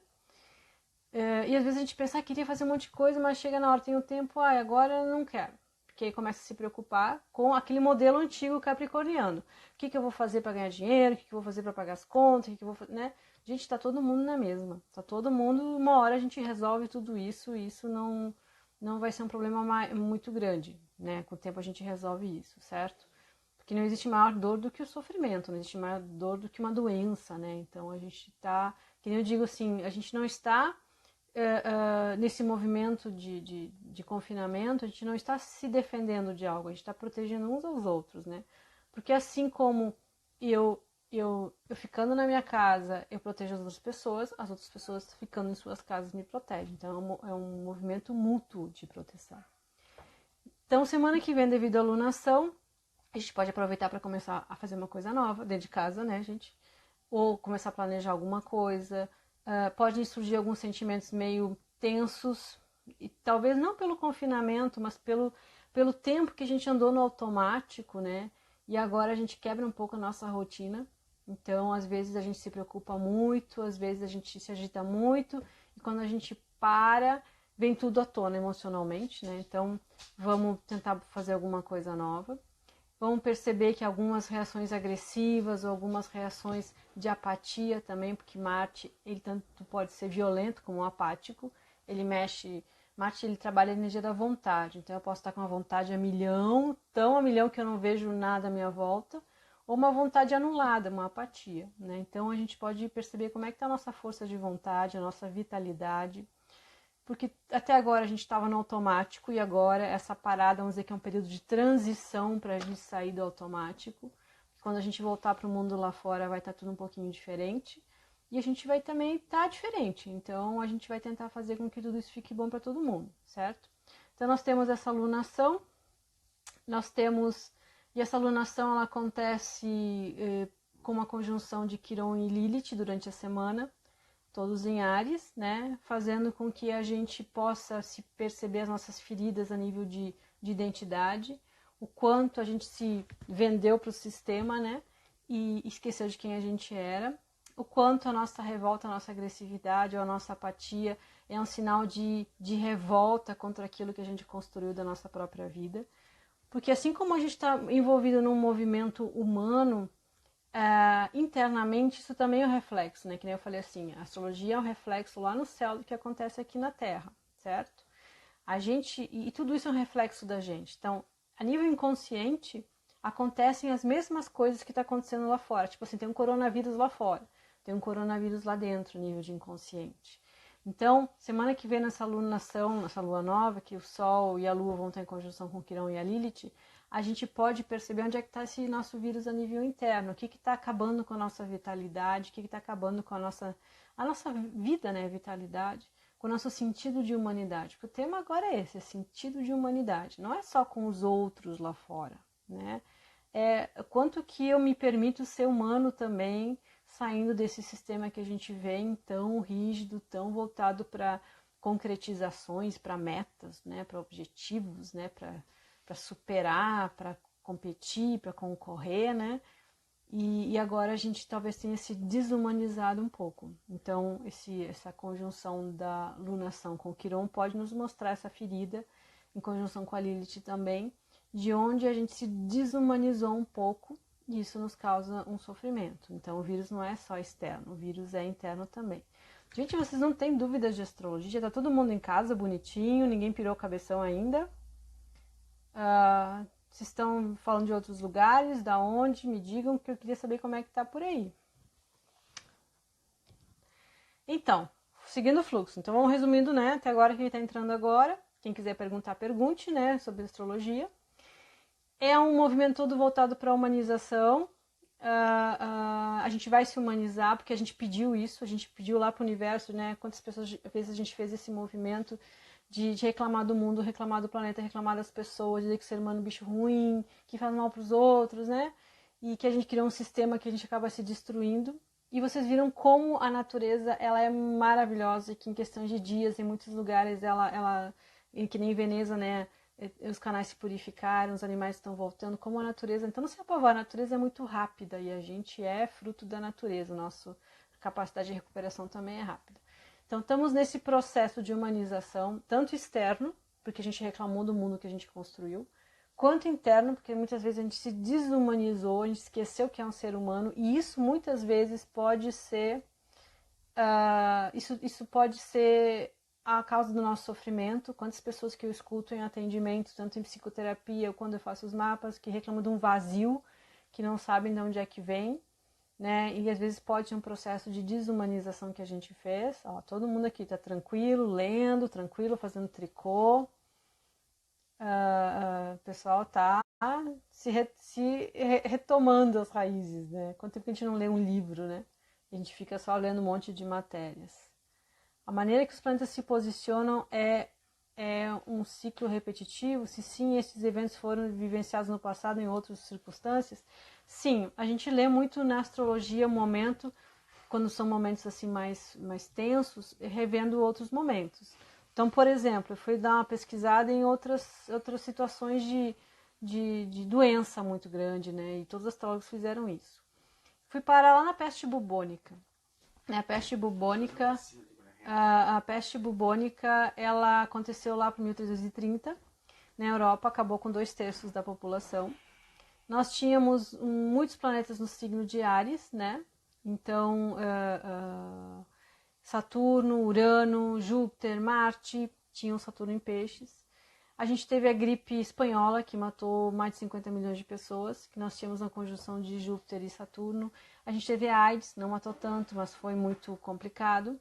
E às vezes a gente pensa, queria fazer um monte de coisa, mas chega na hora, tem o tempo, agora eu não quero. Porque aí começa a se preocupar com aquele modelo antigo capricorniano. O que eu vou fazer para ganhar dinheiro? O que eu vou fazer para pagar as contas? O que eu vou fazer, né? Gente, tá todo mundo na mesma. Tá todo mundo, uma hora a gente resolve tudo isso e isso não vai ser um problema muito grande, né? Com o tempo a gente resolve isso, certo? Porque não existe maior dor do que o sofrimento, não existe maior dor do que uma doença, né? Então a gente tá, que nem eu digo assim, a gente não está nesse movimento de confinamento, a gente não está se defendendo de algo, a gente está protegendo uns aos outros, né? Porque assim como eu ficando na minha casa, eu protejo as outras pessoas ficando em suas casas me protegem. Então é um movimento mútuo de proteção. Então, semana que vem, devido à alunação, a gente pode aproveitar para começar a fazer uma coisa nova dentro de casa, né, gente? Ou começar a planejar alguma coisa. Podem surgir alguns sentimentos meio tensos, e talvez não pelo confinamento, mas pelo tempo que a gente andou no automático, né? E agora a gente quebra um pouco a nossa rotina. Então, às vezes a gente se preocupa muito, às vezes a gente se agita muito, e quando a gente para, vem tudo à tona emocionalmente, né? Então, vamos tentar fazer alguma coisa nova. Vamos perceber que algumas reações agressivas ou algumas reações de apatia também, porque Marte, ele tanto pode ser violento como apático. Marte ele trabalha a energia da vontade, então eu posso estar com uma vontade a milhão, tão a milhão que eu não vejo nada à minha volta, ou uma vontade anulada, uma apatia, né? Então a gente pode perceber como é que está a nossa força de vontade, a nossa vitalidade, porque até agora a gente estava no automático e agora essa parada, vamos dizer que é um período de transição para a gente sair do automático. Quando a gente voltar para o mundo lá fora vai estar tudo um pouquinho diferente e a gente vai também estar diferente. Então a gente vai tentar fazer com que tudo isso fique bom para todo mundo, certo? Então nós temos essa alunação, e essa alunação ela acontece com uma conjunção de Quiron e Lilith durante a semana, todos em Áries, né? Fazendo com que a gente possa se perceber as nossas feridas a nível de identidade, o quanto a gente se vendeu para o sistema, né? E esqueceu de quem a gente era. o quanto a nossa revolta, a nossa agressividade ou a nossa apatia é um sinal de revolta contra aquilo que a gente construiu da nossa própria vida. Porque assim como a gente está envolvido num movimento humano, internamente isso também é um reflexo, né? Que nem eu falei assim, a astrologia é um reflexo lá no céu do que acontece aqui na Terra, certo? A gente, e tudo isso é um reflexo da gente. Então, a nível inconsciente, acontecem as mesmas coisas que está acontecendo lá fora. Tipo assim, tem um coronavírus lá fora, tem um coronavírus lá dentro, nível de inconsciente. Então, semana que vem nessa lunação, nessa lua nova, que o Sol e a Lua vão estar em conjunção com o Quirão e a Lilith, a gente pode perceber onde é que está esse nosso vírus a nível interno, o que está acabando com a nossa vitalidade, o que está acabando com a nossa vida, né, vitalidade, com o nosso sentido de humanidade. Porque o tema agora é esse, é sentido de humanidade. Não é só com os outros lá fora, né? É quanto que eu me permito ser humano também, saindo desse sistema que a gente vê tão rígido, tão voltado para concretizações, para metas, né, para objetivos, né, para superar, para competir, para concorrer, né? E agora a gente talvez tenha se desumanizado um pouco. Então, essa conjunção da lunação com o Quirón pode nos mostrar essa ferida, em conjunção com a Lilith também, de onde a gente se desumanizou um pouco e isso nos causa um sofrimento. Então, o vírus não é só externo, o vírus é interno também. Gente, vocês não têm dúvidas de astrologia? Já tá todo mundo em casa, bonitinho, ninguém pirou o cabeção ainda. Vocês estão falando de outros lugares, da onde? Me digam, que eu queria saber como é que tá por aí. Então, seguindo o fluxo. Então, vamos resumindo, né? Até agora, quem está entrando agora, quem quiser perguntar, pergunte, né? Sobre astrologia. É um movimento todo voltado para a humanização. A gente vai se humanizar, porque a gente pediu isso, a gente pediu lá para o universo, né? Quantas vezes a gente fez esse movimento de reclamar do mundo, reclamar do planeta, reclamar das pessoas, dizer que o ser humano é um bicho ruim, que faz mal para os outros, né? E que a gente criou um sistema que a gente acaba se destruindo. E vocês viram como a natureza ela é maravilhosa, que em questão de dias, em muitos lugares, ela que nem em Veneza, né? Os canais se purificaram, os animais estão voltando, como a natureza. Então não se apavora, a natureza é muito rápida e a gente é fruto da natureza, nossa capacidade de recuperação também é rápida. Então estamos nesse processo de humanização, tanto externo, porque a gente reclamou do mundo que a gente construiu, quanto interno, porque muitas vezes a gente se desumanizou, a gente esqueceu que é um ser humano, e isso muitas vezes pode ser isso pode ser a causa do nosso sofrimento. Quantas pessoas que eu escuto em atendimento, tanto em psicoterapia ou quando eu faço os mapas, que reclamam de um vazio, que não sabem de onde é que vem, né? E às vezes pode ser um processo de desumanização que a gente fez. Ó, todo mundo aqui tá tranquilo, lendo, tranquilo, fazendo tricô. O pessoal tá retomando as raízes, né? Quanto tempo a gente não lê um livro, né? A gente fica só lendo um monte de matérias. A maneira que os planetas se posicionam é um ciclo repetitivo? Se sim, esses eventos foram vivenciados no passado em outras circunstâncias? Sim, a gente lê muito na astrologia o momento, quando são momentos assim mais tensos, revendo outros momentos. Então, por exemplo, eu fui dar uma pesquisada em outras situações de doença muito grande, né? E todos os astrólogos fizeram isso. Fui parar lá na peste bubônica. A peste bubônica, a peste bubônica, ela aconteceu lá para 1330, na Europa, acabou com 2/3 da população. Nós tínhamos muitos planetas no signo de Áries, né? Então, Saturno, Urano, Júpiter, Marte, tinham Saturno em peixes. A gente teve a gripe espanhola, que matou mais de 50 milhões de pessoas, que nós tínhamos uma conjunção de Júpiter e Saturno. A gente teve a AIDS, não matou tanto, mas foi muito complicado,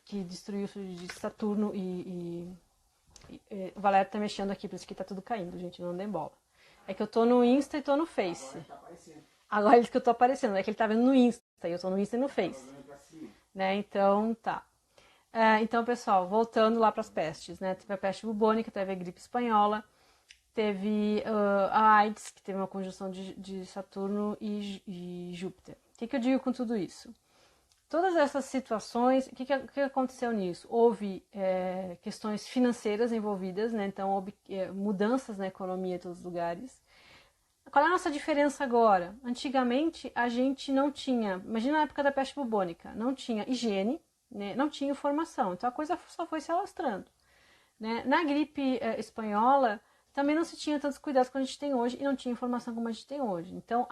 que destruiu de Saturno o Valério tá mexendo aqui, por isso que tá tudo caindo, gente, não dê bola. É que eu tô no Insta e tô no Face. Agora é que eu tô aparecendo, é que ele tá vendo no Insta, e eu tô no Insta e no Face. Né, então, tá. Então, pessoal, voltando lá para as pestes, né? Teve a peste bubônica, teve a gripe espanhola, teve a AIDS, que teve uma conjunção de Saturno e Júpiter. O que eu digo com tudo isso? Todas essas situações, o que aconteceu nisso? Houve questões financeiras envolvidas, né? Então houve mudanças na economia em todos os lugares. Qual é a nossa diferença agora? Antigamente a gente não tinha, imagina na época da peste bubônica, não tinha higiene, né? Não tinha informação, então a coisa só foi se alastrando. Né? Na gripe espanhola também não se tinha tantos cuidados como a gente tem hoje e não tinha informação como a gente tem hoje. Então,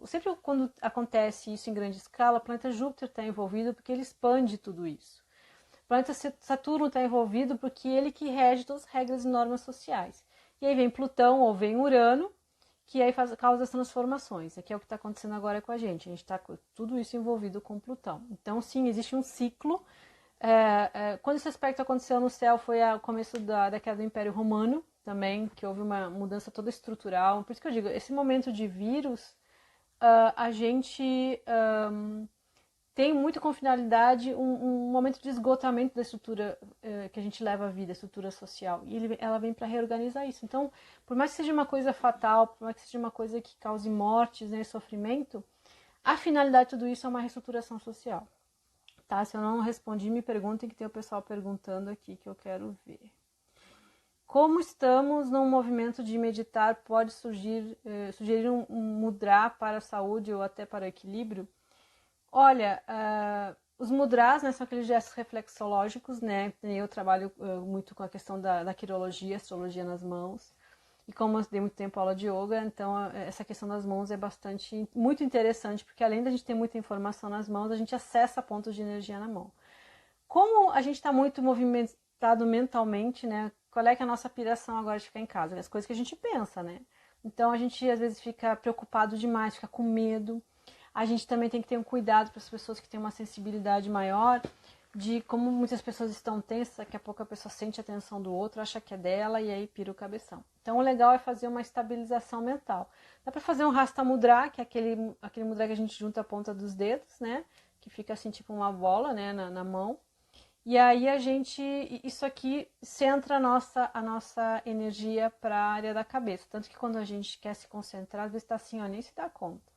sempre quando acontece isso em grande escala, o planeta Júpiter está envolvido porque ele expande tudo isso. O planeta Saturno está envolvido porque ele que rege todas as regras e normas sociais. E aí vem Plutão ou vem Urano, que aí causa as transformações. Aqui é o que está acontecendo agora com a gente está com tudo isso envolvido com Plutão. Então, sim, existe um ciclo. Quando esse aspecto aconteceu no céu foi ao começo da queda do Império Romano, também, que houve uma mudança toda estrutural. Por isso que eu digo, esse momento de vírus, a gente tem muito com finalidade um momento de esgotamento da estrutura que a gente leva à vida, a estrutura social. E ela vem para reorganizar isso. Então, por mais que seja uma coisa fatal, por mais que seja uma coisa que cause mortes, né, sofrimento, a finalidade de tudo isso é uma reestruturação social. Tá? Se eu não respondi, me perguntem, que tem o pessoal perguntando aqui que eu quero ver. Como estamos num movimento de meditar, pode sugerir um mudra para a saúde ou até para o equilíbrio? Olha, os mudras, né, são aqueles gestos reflexológicos, né? Eu trabalho muito com a questão da quirologia, astrologia nas mãos. E como eu dei muito tempo aula de yoga, então essa questão das mãos é muito interessante, porque além da gente ter muita informação nas mãos, a gente acessa pontos de energia na mão. Como a gente está muito movimentado mentalmente, né? Qual é que é a nossa piração agora de ficar em casa? As coisas que a gente pensa, né? Então a gente às vezes fica preocupado demais, fica com medo. A gente também tem que ter um cuidado para as pessoas que têm uma sensibilidade maior, de como muitas pessoas estão tensas, daqui a pouco a pessoa sente a tensão do outro, acha que é dela e aí pira o cabeção. Então o legal é fazer uma estabilização mental. Dá para fazer um Hasta Mudra, que é aquele mudra que a gente junta a ponta dos dedos, né? Que fica assim tipo uma bola, né, na mão. E aí isso aqui centra a nossa energia para a área da cabeça. Tanto que quando a gente quer se concentrar, às vezes está assim, ó, nem se dá conta.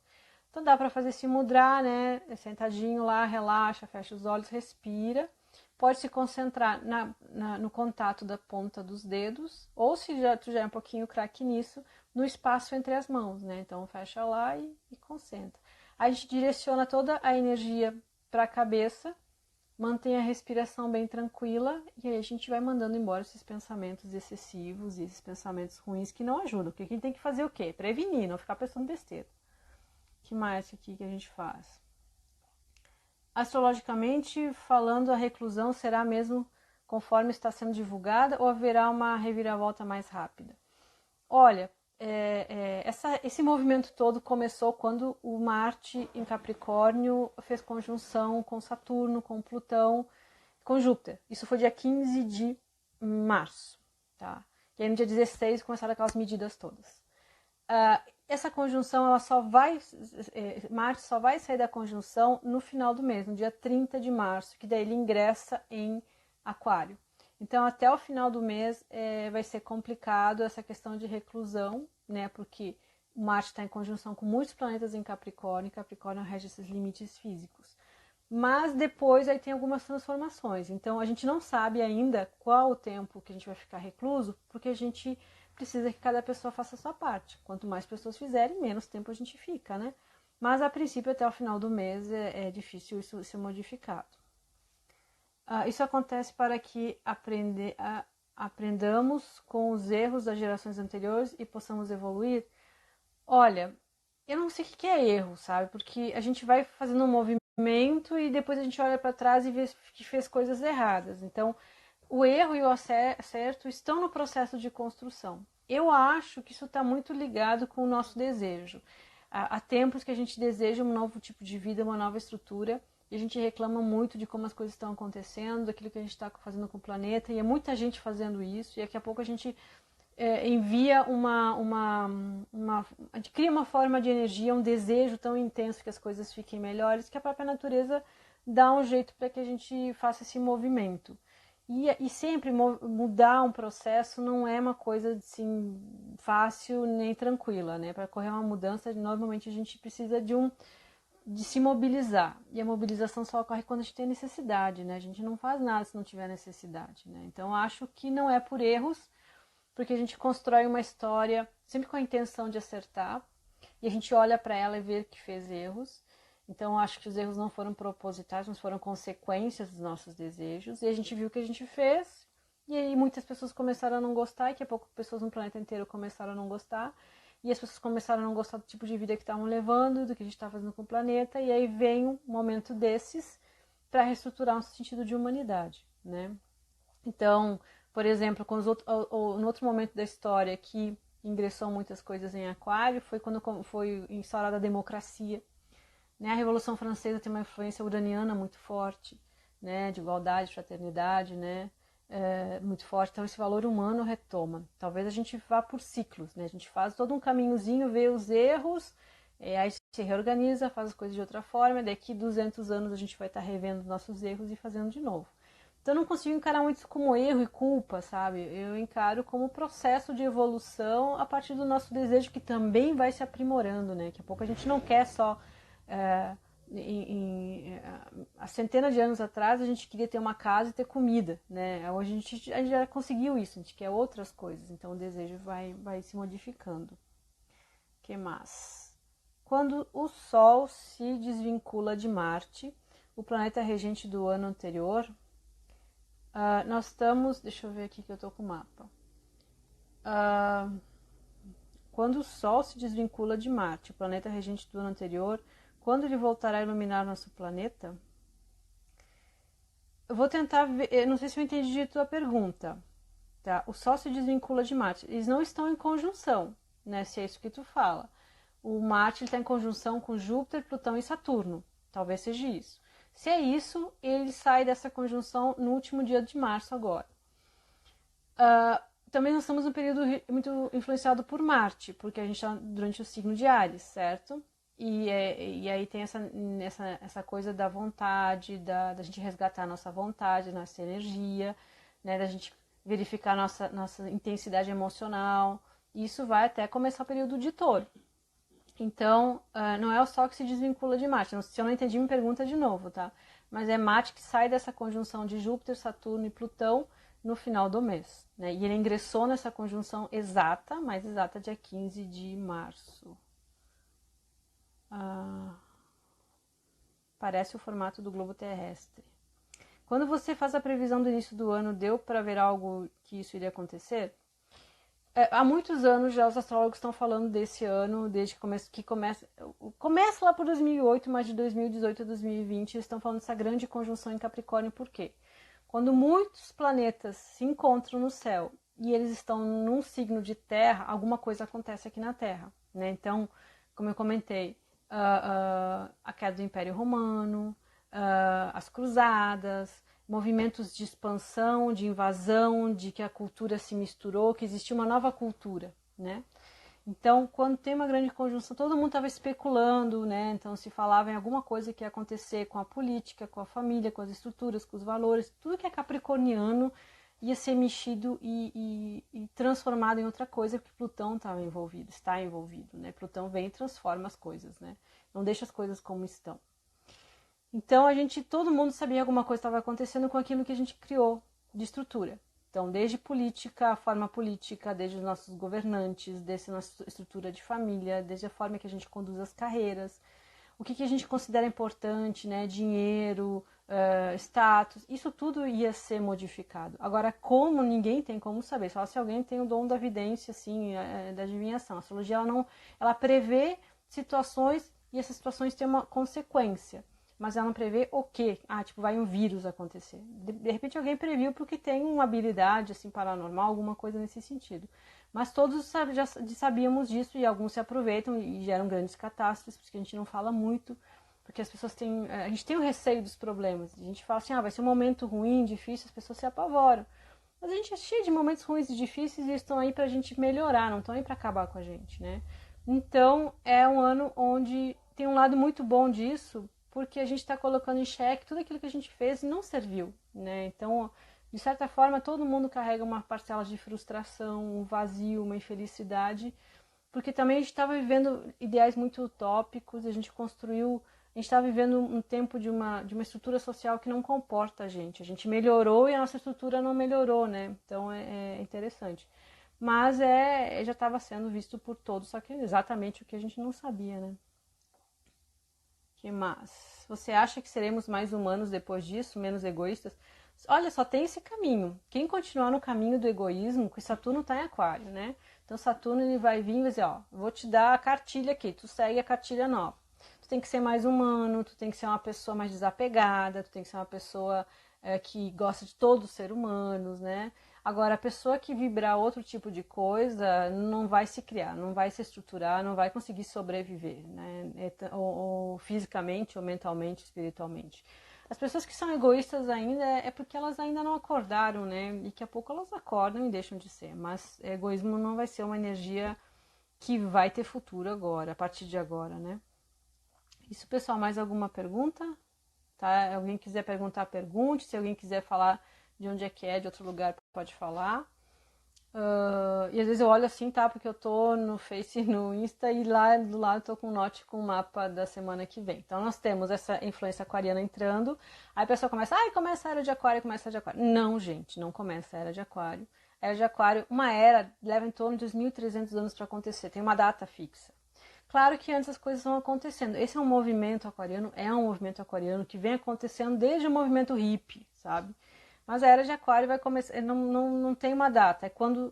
Então dá para fazer esse mudra, né? Sentadinho lá, relaxa, fecha os olhos, respira. Pode se concentrar no contato da ponta dos dedos, ou se tu já é um pouquinho craque nisso, no espaço entre as mãos, né? Então fecha lá e concentra. Aí a gente direciona toda a energia para a cabeça, mantém a respiração bem tranquila e aí a gente vai mandando embora esses pensamentos excessivos e esses pensamentos ruins que não ajudam. Porque quem tem que fazer o quê? Prevenir, não ficar pensando besteira. O que mais aqui que a gente faz? Astrologicamente falando, a reclusão será mesmo conforme está sendo divulgada ou haverá uma reviravolta mais rápida? Olha, esse movimento todo começou quando o Marte em Capricórnio fez conjunção com Saturno, com Plutão, com Júpiter. Isso foi dia 15 de março. Tá? E aí no dia 16 começaram aquelas medidas todas. Essa conjunção, Marte só vai sair da conjunção no final do mês, no dia 30 de março, que daí ele ingressa em Aquário. Então, até o final do mês vai ser complicado essa questão de reclusão, né? Porque o Marte está em conjunção com muitos planetas em Capricórnio, e Capricórnio rege esses limites físicos. Mas depois aí tem algumas transformações. Então, a gente não sabe ainda qual o tempo que a gente vai ficar recluso, porque a gente precisa que cada pessoa faça a sua parte. Quanto mais pessoas fizerem, menos tempo a gente fica, né? Mas a princípio, até o final do mês, é difícil isso ser modificado. Isso acontece para que aprendamos com os erros das gerações anteriores e possamos evoluir. Olha, eu não sei o que é erro, sabe? Porque a gente vai fazendo um movimento e depois a gente olha para trás e vê que fez coisas erradas. Então, o erro e o acerto estão no processo de construção. Eu acho que isso está muito ligado com o nosso desejo. Há tempos que a gente deseja um novo tipo de vida, uma nova estrutura, e a gente reclama muito de como as coisas estão acontecendo, daquilo que a gente está fazendo com o planeta, e é muita gente fazendo isso, e daqui a pouco a gente envia a gente cria uma forma de energia, um desejo tão intenso que as coisas fiquem melhores, que a própria natureza dá um jeito para que a gente faça esse movimento. E sempre mudar um processo não é uma coisa assim, fácil nem tranquila, né? Para correr uma mudança, normalmente a gente precisa de se mobilizar. E a mobilização só ocorre quando a gente tem necessidade, né? A gente não faz nada se não tiver necessidade, né? Então acho que não é por erros, porque a gente constrói uma história sempre com a intenção de acertar, e a gente olha para ela e vê que fez erros. Então, eu acho que os erros não foram propositais, mas foram consequências dos nossos desejos, e a gente viu o que a gente fez, e aí muitas pessoas começaram a não gostar, e daqui a pouco pessoas no planeta inteiro começaram a não gostar, e as pessoas começaram a não gostar do tipo de vida que estavam levando, do que a gente estava fazendo com o planeta, e aí vem um momento desses para reestruturar nosso sentido de humanidade, né? Então, por exemplo, no outro momento da história que ingressou muitas coisas em Aquário foi quando foi instaurada a democracia, né? A Revolução Francesa tem uma influência uraniana muito forte, né? De igualdade, fraternidade, né? Muito forte. Então esse valor humano retoma. Talvez a gente vá por ciclos, né? A gente faz todo um caminhozinho, vê os erros, aí se reorganiza, faz as coisas de outra forma, e daqui 200 anos a gente vai estar revendo nossos erros e fazendo de novo. Então eu não consigo encarar muito isso como erro e culpa, sabe? Eu encaro como processo de evolução a partir do nosso desejo que também vai se aprimorando, né? Daqui a pouco a gente não quer só... há centenas de anos atrás a gente queria ter uma casa e ter comida, né? Hoje a gente já conseguiu isso, a gente quer outras coisas, então o desejo vai se modificando. Que mais? Quando o Sol se desvincula de Marte, o planeta regente do ano anterior, nós estamos... Deixa eu ver aqui que eu tô com o mapa. Quando o Sol se desvincula de Marte, o planeta regente do ano anterior, quando ele voltará a iluminar nosso planeta? Eu vou tentar ver, eu não sei se eu entendi a tua pergunta. Tá? O Sol se desvincula de Marte. Eles não estão em conjunção, né? Se é isso que tu fala. O Marte está em conjunção com Júpiter, Plutão e Saturno. Talvez seja isso. Se é isso, ele sai dessa conjunção no último dia de março agora. Também nós estamos num período muito influenciado por Marte, porque a gente está durante o signo de Áries, certo? E aí tem essa coisa da vontade, da gente resgatar a nossa vontade, nossa energia, né? Da gente verificar nossa intensidade emocional. Isso vai até começar o período de Touro. Então, não é o Sol que se desvincula de Marte. Se eu não entendi, me pergunta de novo, tá? Mas é Marte que sai dessa conjunção de Júpiter, Saturno e Plutão no final do mês, né? E ele ingressou nessa conjunção exata, mais exata, dia 15 de março. Parece o formato do globo terrestre. Quando você faz a previsão do início do ano, deu para ver algo que isso iria acontecer? Há muitos anos já os astrólogos estão falando desse ano, desde que começa lá por 2008, mas de 2018 a 2020 eles estão falando dessa grande conjunção em Capricórnio. Por quê? Quando muitos planetas se encontram no céu e eles estão num signo de terra, alguma coisa acontece aqui na Terra, né? Então, como eu comentei, a queda do Império Romano, as cruzadas, movimentos de expansão, de invasão, de que a cultura se misturou, que existiu uma nova cultura, né? Então, quando tem uma grande conjunção, todo mundo estava especulando, né? Então se falava em alguma coisa que ia acontecer com a política, com a família, com as estruturas, com os valores, tudo que é capricorniano ia ser mexido e transformado em outra coisa, porque Plutão estava envolvido, está envolvido, né? Plutão vem e transforma as coisas, né? Não deixa as coisas como estão. Então todo mundo sabia que alguma coisa estava acontecendo com aquilo que a gente criou de estrutura. Então, desde política, a forma política, desde os nossos governantes, desde a nossa estrutura de família, desde a forma que a gente conduz as carreiras, o que a gente considera importante, né? Dinheiro, status, isso tudo ia ser modificado. Agora, como ninguém tem como saber, só se alguém tem o dom da vidência, assim, da adivinhação. A astrologia ela prevê situações e essas situações têm uma consequência. Mas ela não prevê o quê? Tipo, vai um vírus acontecer. De repente alguém previu porque tem uma habilidade assim paranormal, alguma coisa nesse sentido. Mas todos já sabíamos disso e alguns se aproveitam e geram grandes catástrofes, porque a gente não fala muito, porque as pessoas têm... A gente tem o receio dos problemas. A gente fala assim, vai ser um momento ruim, difícil, as pessoas se apavoram. Mas a gente é cheio de momentos ruins e difíceis e eles estão aí pra gente melhorar, não estão aí pra acabar com a gente, né? Então, é um ano onde tem um lado muito bom disso, porque a gente está colocando em xeque tudo aquilo que a gente fez e não serviu, né? Então, de certa forma, todo mundo carrega uma parcela de frustração, um vazio, uma infelicidade, porque também a gente estava vivendo ideais muito utópicos, a gente estava vivendo um tempo de uma estrutura social que não comporta a gente melhorou e a nossa estrutura não melhorou, né? Então, é interessante. mas já estava sendo visto por todos, só que exatamente o que a gente não sabia, né? Que mais? Você acha que seremos mais humanos depois disso, menos egoístas? Olha, só tem esse caminho. Quem continuar no caminho do egoísmo, que Saturno está em Aquário, né? Então Saturno ele vai vir e vai dizer, ó, vou te dar a cartilha aqui, tu segue a cartilha nova. Tu tem que ser mais humano, tu tem que ser uma pessoa mais desapegada, tu tem que ser uma pessoa que gosta de todos os seres humanos, né? Agora, a pessoa que vibrar outro tipo de coisa não vai se criar, não vai se estruturar, não vai conseguir sobreviver, né? Ou fisicamente, ou mentalmente, espiritualmente. As pessoas que são egoístas ainda é porque elas ainda não acordaram, né? E daqui a pouco elas acordam e deixam de ser. Mas egoísmo não vai ser uma energia que vai ter futuro agora, a partir de agora, né? Isso, pessoal, mais alguma pergunta? Tá? Alguém quiser perguntar, pergunte. Se alguém quiser falar de onde é que é, de outro lugar, pode falar. E às vezes eu olho assim, tá? Porque eu tô no Face e no Insta e lá do lado eu tô com um note com o mapa da semana que vem. Então nós temos essa influência aquariana entrando. Aí a pessoa começa, começa a era de aquário, começa a era de aquário. Não, gente, não começa a era de aquário. A era de aquário, uma era, leva em torno de 2.300 anos para acontecer. Tem uma data fixa. Claro que antes as coisas vão acontecendo. Esse é um movimento aquariano que vem acontecendo desde o movimento hippie, sabe? Mas a era de aquário vai começar, não tem uma data, é quando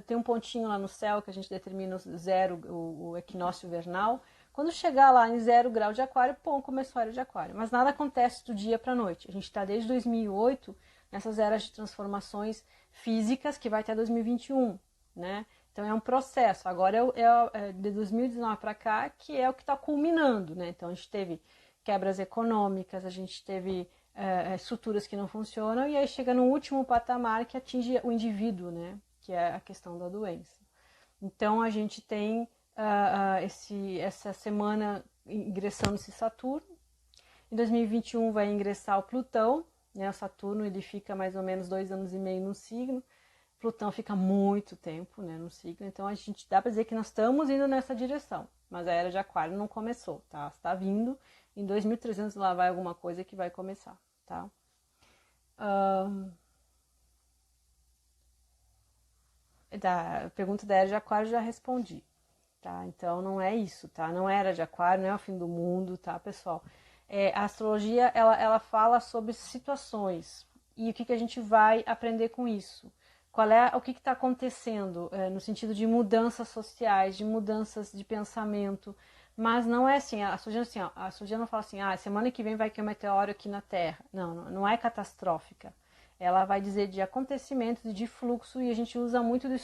tem um pontinho lá no céu que a gente determina o zero, o equinócio vernal. Quando chegar lá em 0 grau de aquário, pô, começou a era de aquário. Mas nada acontece do dia para a noite. A gente está desde 2008 nessas eras de transformações físicas que vai até 2021, né? Então é um processo. Agora é de 2019 para cá que é o que está culminando, né? Então a gente teve quebras econômicas, a gente teve estruturas que não funcionam e aí chega no último patamar que atinge o indivíduo, né? Que é a questão da doença. Então a gente tem essa semana ingressando esse Saturno. Em 2021 vai ingressar o Plutão, né? O Saturno ele fica mais ou menos 2 anos e meio no signo. Plutão fica muito tempo, né, no signo, então a gente dá para dizer que nós estamos indo nessa direção, mas a era de aquário não começou, tá? Está vindo, em 2300 lá vai alguma coisa que vai começar, tá? A pergunta da era de aquário já respondi, tá? Então não é isso, tá? Não é era de aquário, não é o fim do mundo, tá, pessoal? A astrologia, ela fala sobre situações e o que a gente vai aprender com isso. O que está acontecendo no sentido de mudanças sociais, de mudanças de pensamento, mas não é assim, a astrologia não fala assim, semana que vem vai cair um meteoro aqui na Terra. Não, não é catastrófica. Ela vai dizer de acontecimentos e de fluxo, e a gente usa muito do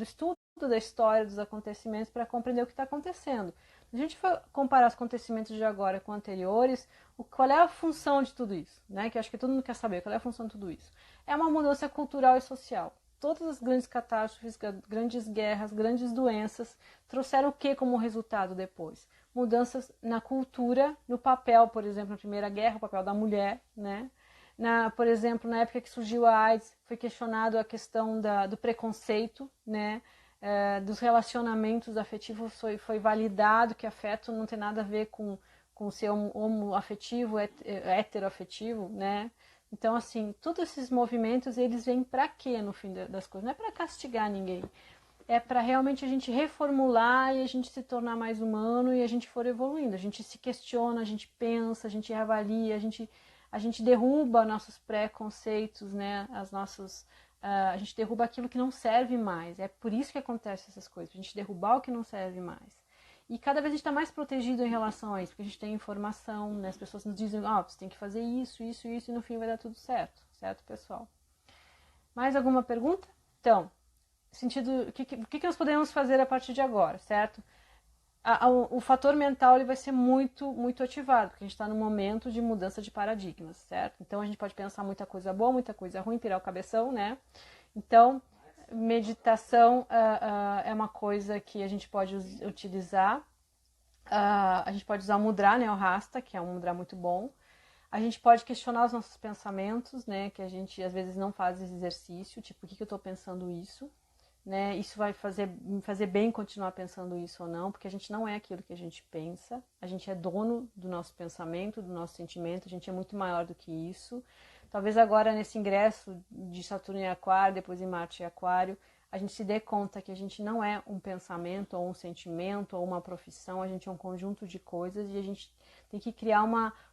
estudo da história dos acontecimentos para compreender o que está acontecendo. Se a gente for comparar os acontecimentos de agora com anteriores, qual é a função de tudo isso? Né? Que acho que todo mundo quer saber qual é a função de tudo isso. É uma mudança cultural e social. Todas as grandes catástrofes, grandes guerras, grandes doenças trouxeram o que como resultado depois? Mudanças na cultura, no papel, por exemplo, na Primeira Guerra, o papel da mulher, né? Por exemplo, na época que surgiu a AIDS, foi questionado a questão do preconceito, né? Dos relacionamentos afetivos, foi validado que afeto não tem nada a ver com ser homoafetivo, heteroafetivo, né? Então, assim, todos esses movimentos, eles vêm para quê no fim das coisas? Não é para castigar ninguém, é para realmente a gente reformular e a gente se tornar mais humano e a gente for evoluindo. A gente se questiona, a gente pensa, a gente avalia, a gente derruba nossos preconceitos, né? A gente derruba aquilo que não serve mais. É por isso que acontecem essas coisas, a gente derrubar o que não serve mais. E cada vez a gente está mais protegido em relação a isso, porque a gente tem informação, né? As pessoas nos dizem, você tem que fazer isso, isso, isso, e no fim vai dar tudo certo, certo, pessoal? Mais alguma pergunta? Então, o que nós podemos fazer a partir de agora, certo? O fator mental ele vai ser muito, muito ativado, porque a gente está num momento de mudança de paradigmas, certo? Então a gente pode pensar muita coisa boa, muita coisa ruim, pirar o cabeção, né? Então, meditação é uma coisa que a gente pode utilizar. A gente pode usar o mudra, né, o Rasta, que é um mudra muito bom. A gente pode questionar os nossos pensamentos, né, que a gente às vezes não faz esse exercício, tipo, por que eu estou pensando isso? Né? Isso vai me fazer bem continuar pensando isso ou não, porque a gente não é aquilo que a gente pensa, a gente é dono do nosso pensamento, do nosso sentimento, a gente é muito maior do que isso. Talvez agora nesse ingresso de Saturno em Aquário, depois em Marte em Aquário, a gente se dê conta que a gente não é um pensamento, ou um sentimento, ou uma profissão, a gente é um conjunto de coisas e a gente tem que criar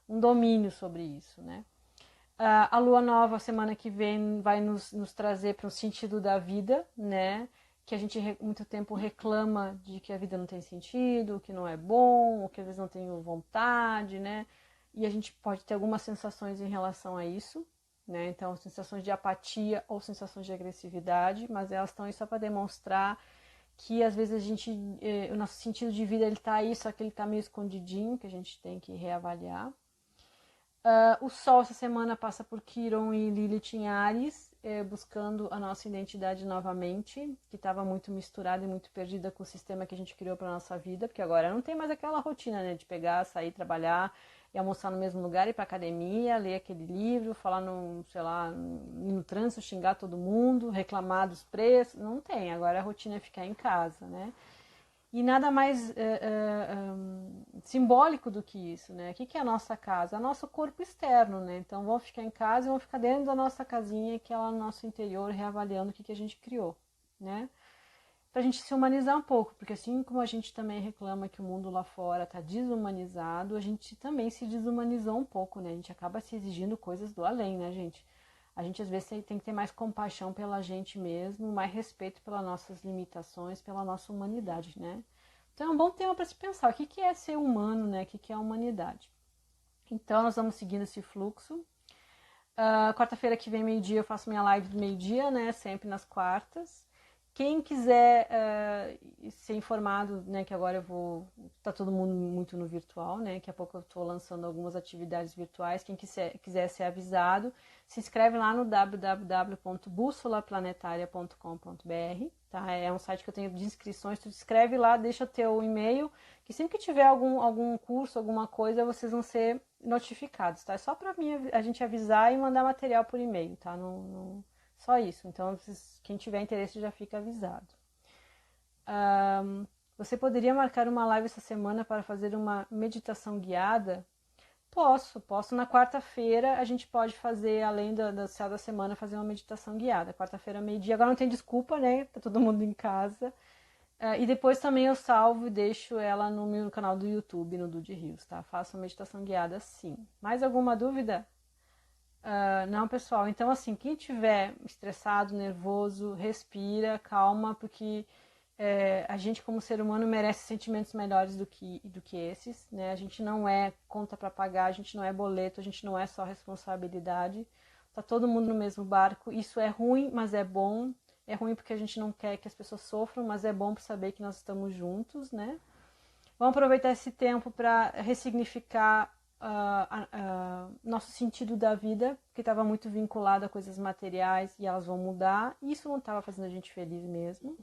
um domínio sobre isso, né? A lua nova, semana que vem, vai nos trazer para o sentido da vida, né? Que a gente muito tempo reclama de que a vida não tem sentido, que não é bom, ou que às vezes não tenho vontade, né? E a gente pode ter algumas sensações em relação a isso, né? Então, sensações de apatia ou sensações de agressividade, mas elas estão aí só para demonstrar que às vezes o nosso sentido de vida ele tá aí, só que ele tá meio escondidinho, que a gente tem que reavaliar. O Sol essa semana passa por Quiron e Lilith em Áries, buscando a nossa identidade novamente, que estava muito misturada e muito perdida com o sistema que a gente criou para nossa vida, porque agora não tem mais aquela rotina, né, de pegar, sair, trabalhar e almoçar no mesmo lugar, ir para academia, ler aquele livro, falar no, sei lá, no trânsito, xingar todo mundo, reclamar dos preços, não tem. Agora a rotina é ficar em casa, né? E nada mais simbólico do que isso, né? O que é a nossa casa? É o nosso corpo externo, né? Então vamos ficar em casa e vamos ficar dentro da nossa casinha, que é lá no nosso interior, reavaliando o que a gente criou, né? Pra gente se humanizar um pouco, porque assim como a gente também reclama que o mundo lá fora tá desumanizado, a gente também se desumanizou um pouco, né? A gente acaba se exigindo coisas do além, né, gente? A gente às vezes tem que ter mais compaixão pela gente mesmo, mais respeito pelas nossas limitações, pela nossa humanidade, né? Então é um bom tema para se pensar. O que é ser humano, né? O que é a humanidade? Então nós vamos seguindo esse fluxo. Quarta-feira que vem, meio-dia, eu faço minha live do meio-dia, né? Sempre nas quartas. Quem quiser ser informado, né, que agora tá todo mundo muito no virtual, né, daqui a pouco eu estou lançando algumas atividades virtuais, quem quiser ser avisado, se inscreve lá no www.bussolaplanetaria.com.br, tá, é um site que eu tenho de inscrições, tu escreve lá, deixa teu e-mail, que sempre que tiver algum curso, alguma coisa, vocês vão ser notificados, tá, é só para a gente avisar e mandar material por e-mail, tá, só isso. Então, quem tiver interesse já fica avisado. Você poderia marcar uma live essa semana para fazer uma meditação guiada? Posso. Na quarta-feira a gente pode fazer, além do céu da semana, fazer uma meditação guiada. Quarta-feira, meio-dia. Agora não tem desculpa, né? Tá todo mundo em casa. E depois também eu salvo e deixo ela no meu canal do YouTube, no Dude Rios, tá? Faço uma meditação guiada sim. Mais alguma dúvida? Não, pessoal. Então, assim, quem tiver estressado, nervoso, respira, calma, porque a gente, como ser humano, merece sentimentos melhores do que esses, né? A gente não é conta para pagar, a gente não é boleto, a gente não é só responsabilidade. Tá todo mundo no mesmo barco. Isso é ruim, mas é bom. É ruim porque a gente não quer que as pessoas sofram, mas é bom para saber que nós estamos juntos, né? Vamos aproveitar esse tempo para ressignificar nosso sentido da vida, que estava muito vinculado a coisas materiais e elas vão mudar. E isso não estava fazendo a gente feliz mesmo.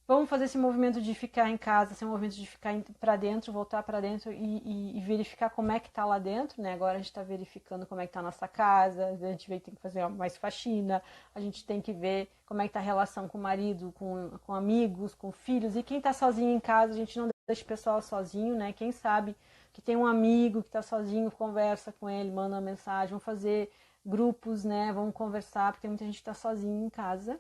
Vamos fazer esse movimento de ficar em casa, esse movimento de ficar para dentro, voltar para dentro e verificar como é que tá lá dentro, né? Agora a gente está verificando como é que tá a nossa casa, a gente tem que fazer mais faxina, a gente tem que ver como é que tá a relação com o marido, com amigos, com filhos. E quem tá sozinho em casa, a gente não deixa o pessoal sozinho, né? Quem sabe que tem um amigo que tá sozinho, conversa com ele, manda uma mensagem, vamos fazer grupos, né? Vamos conversar, porque tem muita gente que tá sozinho em casa.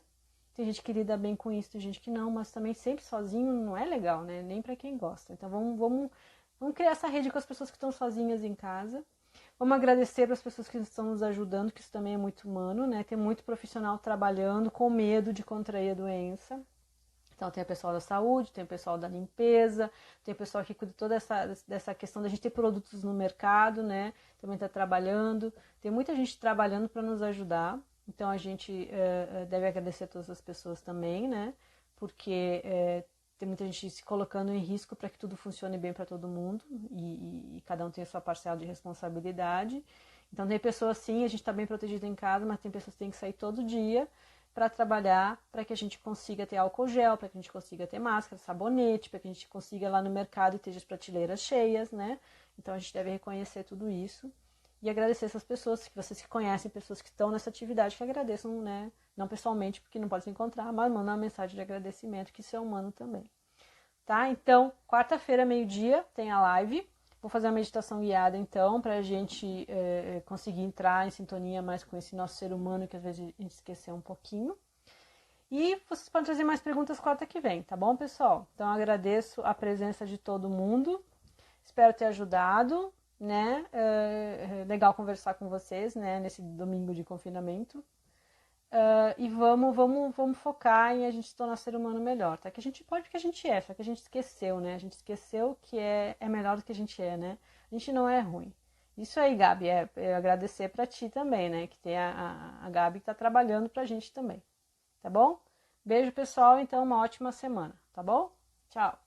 Tem gente que lida bem com isso, tem gente que não, mas também sempre sozinho não é legal, né? Nem para quem gosta. Então vamos criar essa rede com as pessoas que estão sozinhas em casa. Vamos agradecer para as pessoas que estão nos ajudando, que isso também é muito humano, né? Tem muito profissional trabalhando com medo de contrair a doença. Então tem o pessoal da saúde, tem o pessoal da limpeza, tem o pessoal que cuida de toda dessa questão da gente ter produtos no mercado, né? Também está trabalhando. Tem muita gente trabalhando para nos ajudar. Então a gente deve agradecer a todas as pessoas também, né? Porque tem muita gente se colocando em risco para que tudo funcione bem para todo mundo e cada um tem a sua parcela de responsabilidade. Então tem pessoas sim, a gente está bem protegido em casa, mas tem pessoas que têm que sair todo dia para trabalhar, para que a gente consiga ter álcool gel, para que a gente consiga ter máscara, sabonete, para que a gente consiga lá no mercado e ter as prateleiras cheias, né? Então a gente deve reconhecer tudo isso e agradecer essas pessoas, que vocês que conhecem, pessoas que estão nessa atividade, que agradeçam, né? Não pessoalmente, porque não pode se encontrar, mas mandam uma mensagem de agradecimento, que isso é humano também. Tá? Então, quarta-feira, meio-dia, tem a live. Vou fazer uma meditação guiada, então, para a gente conseguir entrar em sintonia mais com esse nosso ser humano, que às vezes a gente esqueceu um pouquinho. E vocês podem trazer mais perguntas quarta que vem, tá bom, pessoal? Então, agradeço a presença de todo mundo. Espero ter ajudado, né? É legal conversar com vocês, né? Nesse domingo de confinamento. E vamos focar em a gente se tornar ser humano melhor, tá? Que a gente pode porque a gente é, só que a gente esqueceu, né? A gente esqueceu que é melhor do que a gente é, né? A gente não é ruim. Isso aí, Gabi, é agradecer pra ti também, né? Que tem a Gabi que tá trabalhando pra gente também, tá bom? Beijo, pessoal, então uma ótima semana, tá bom? Tchau!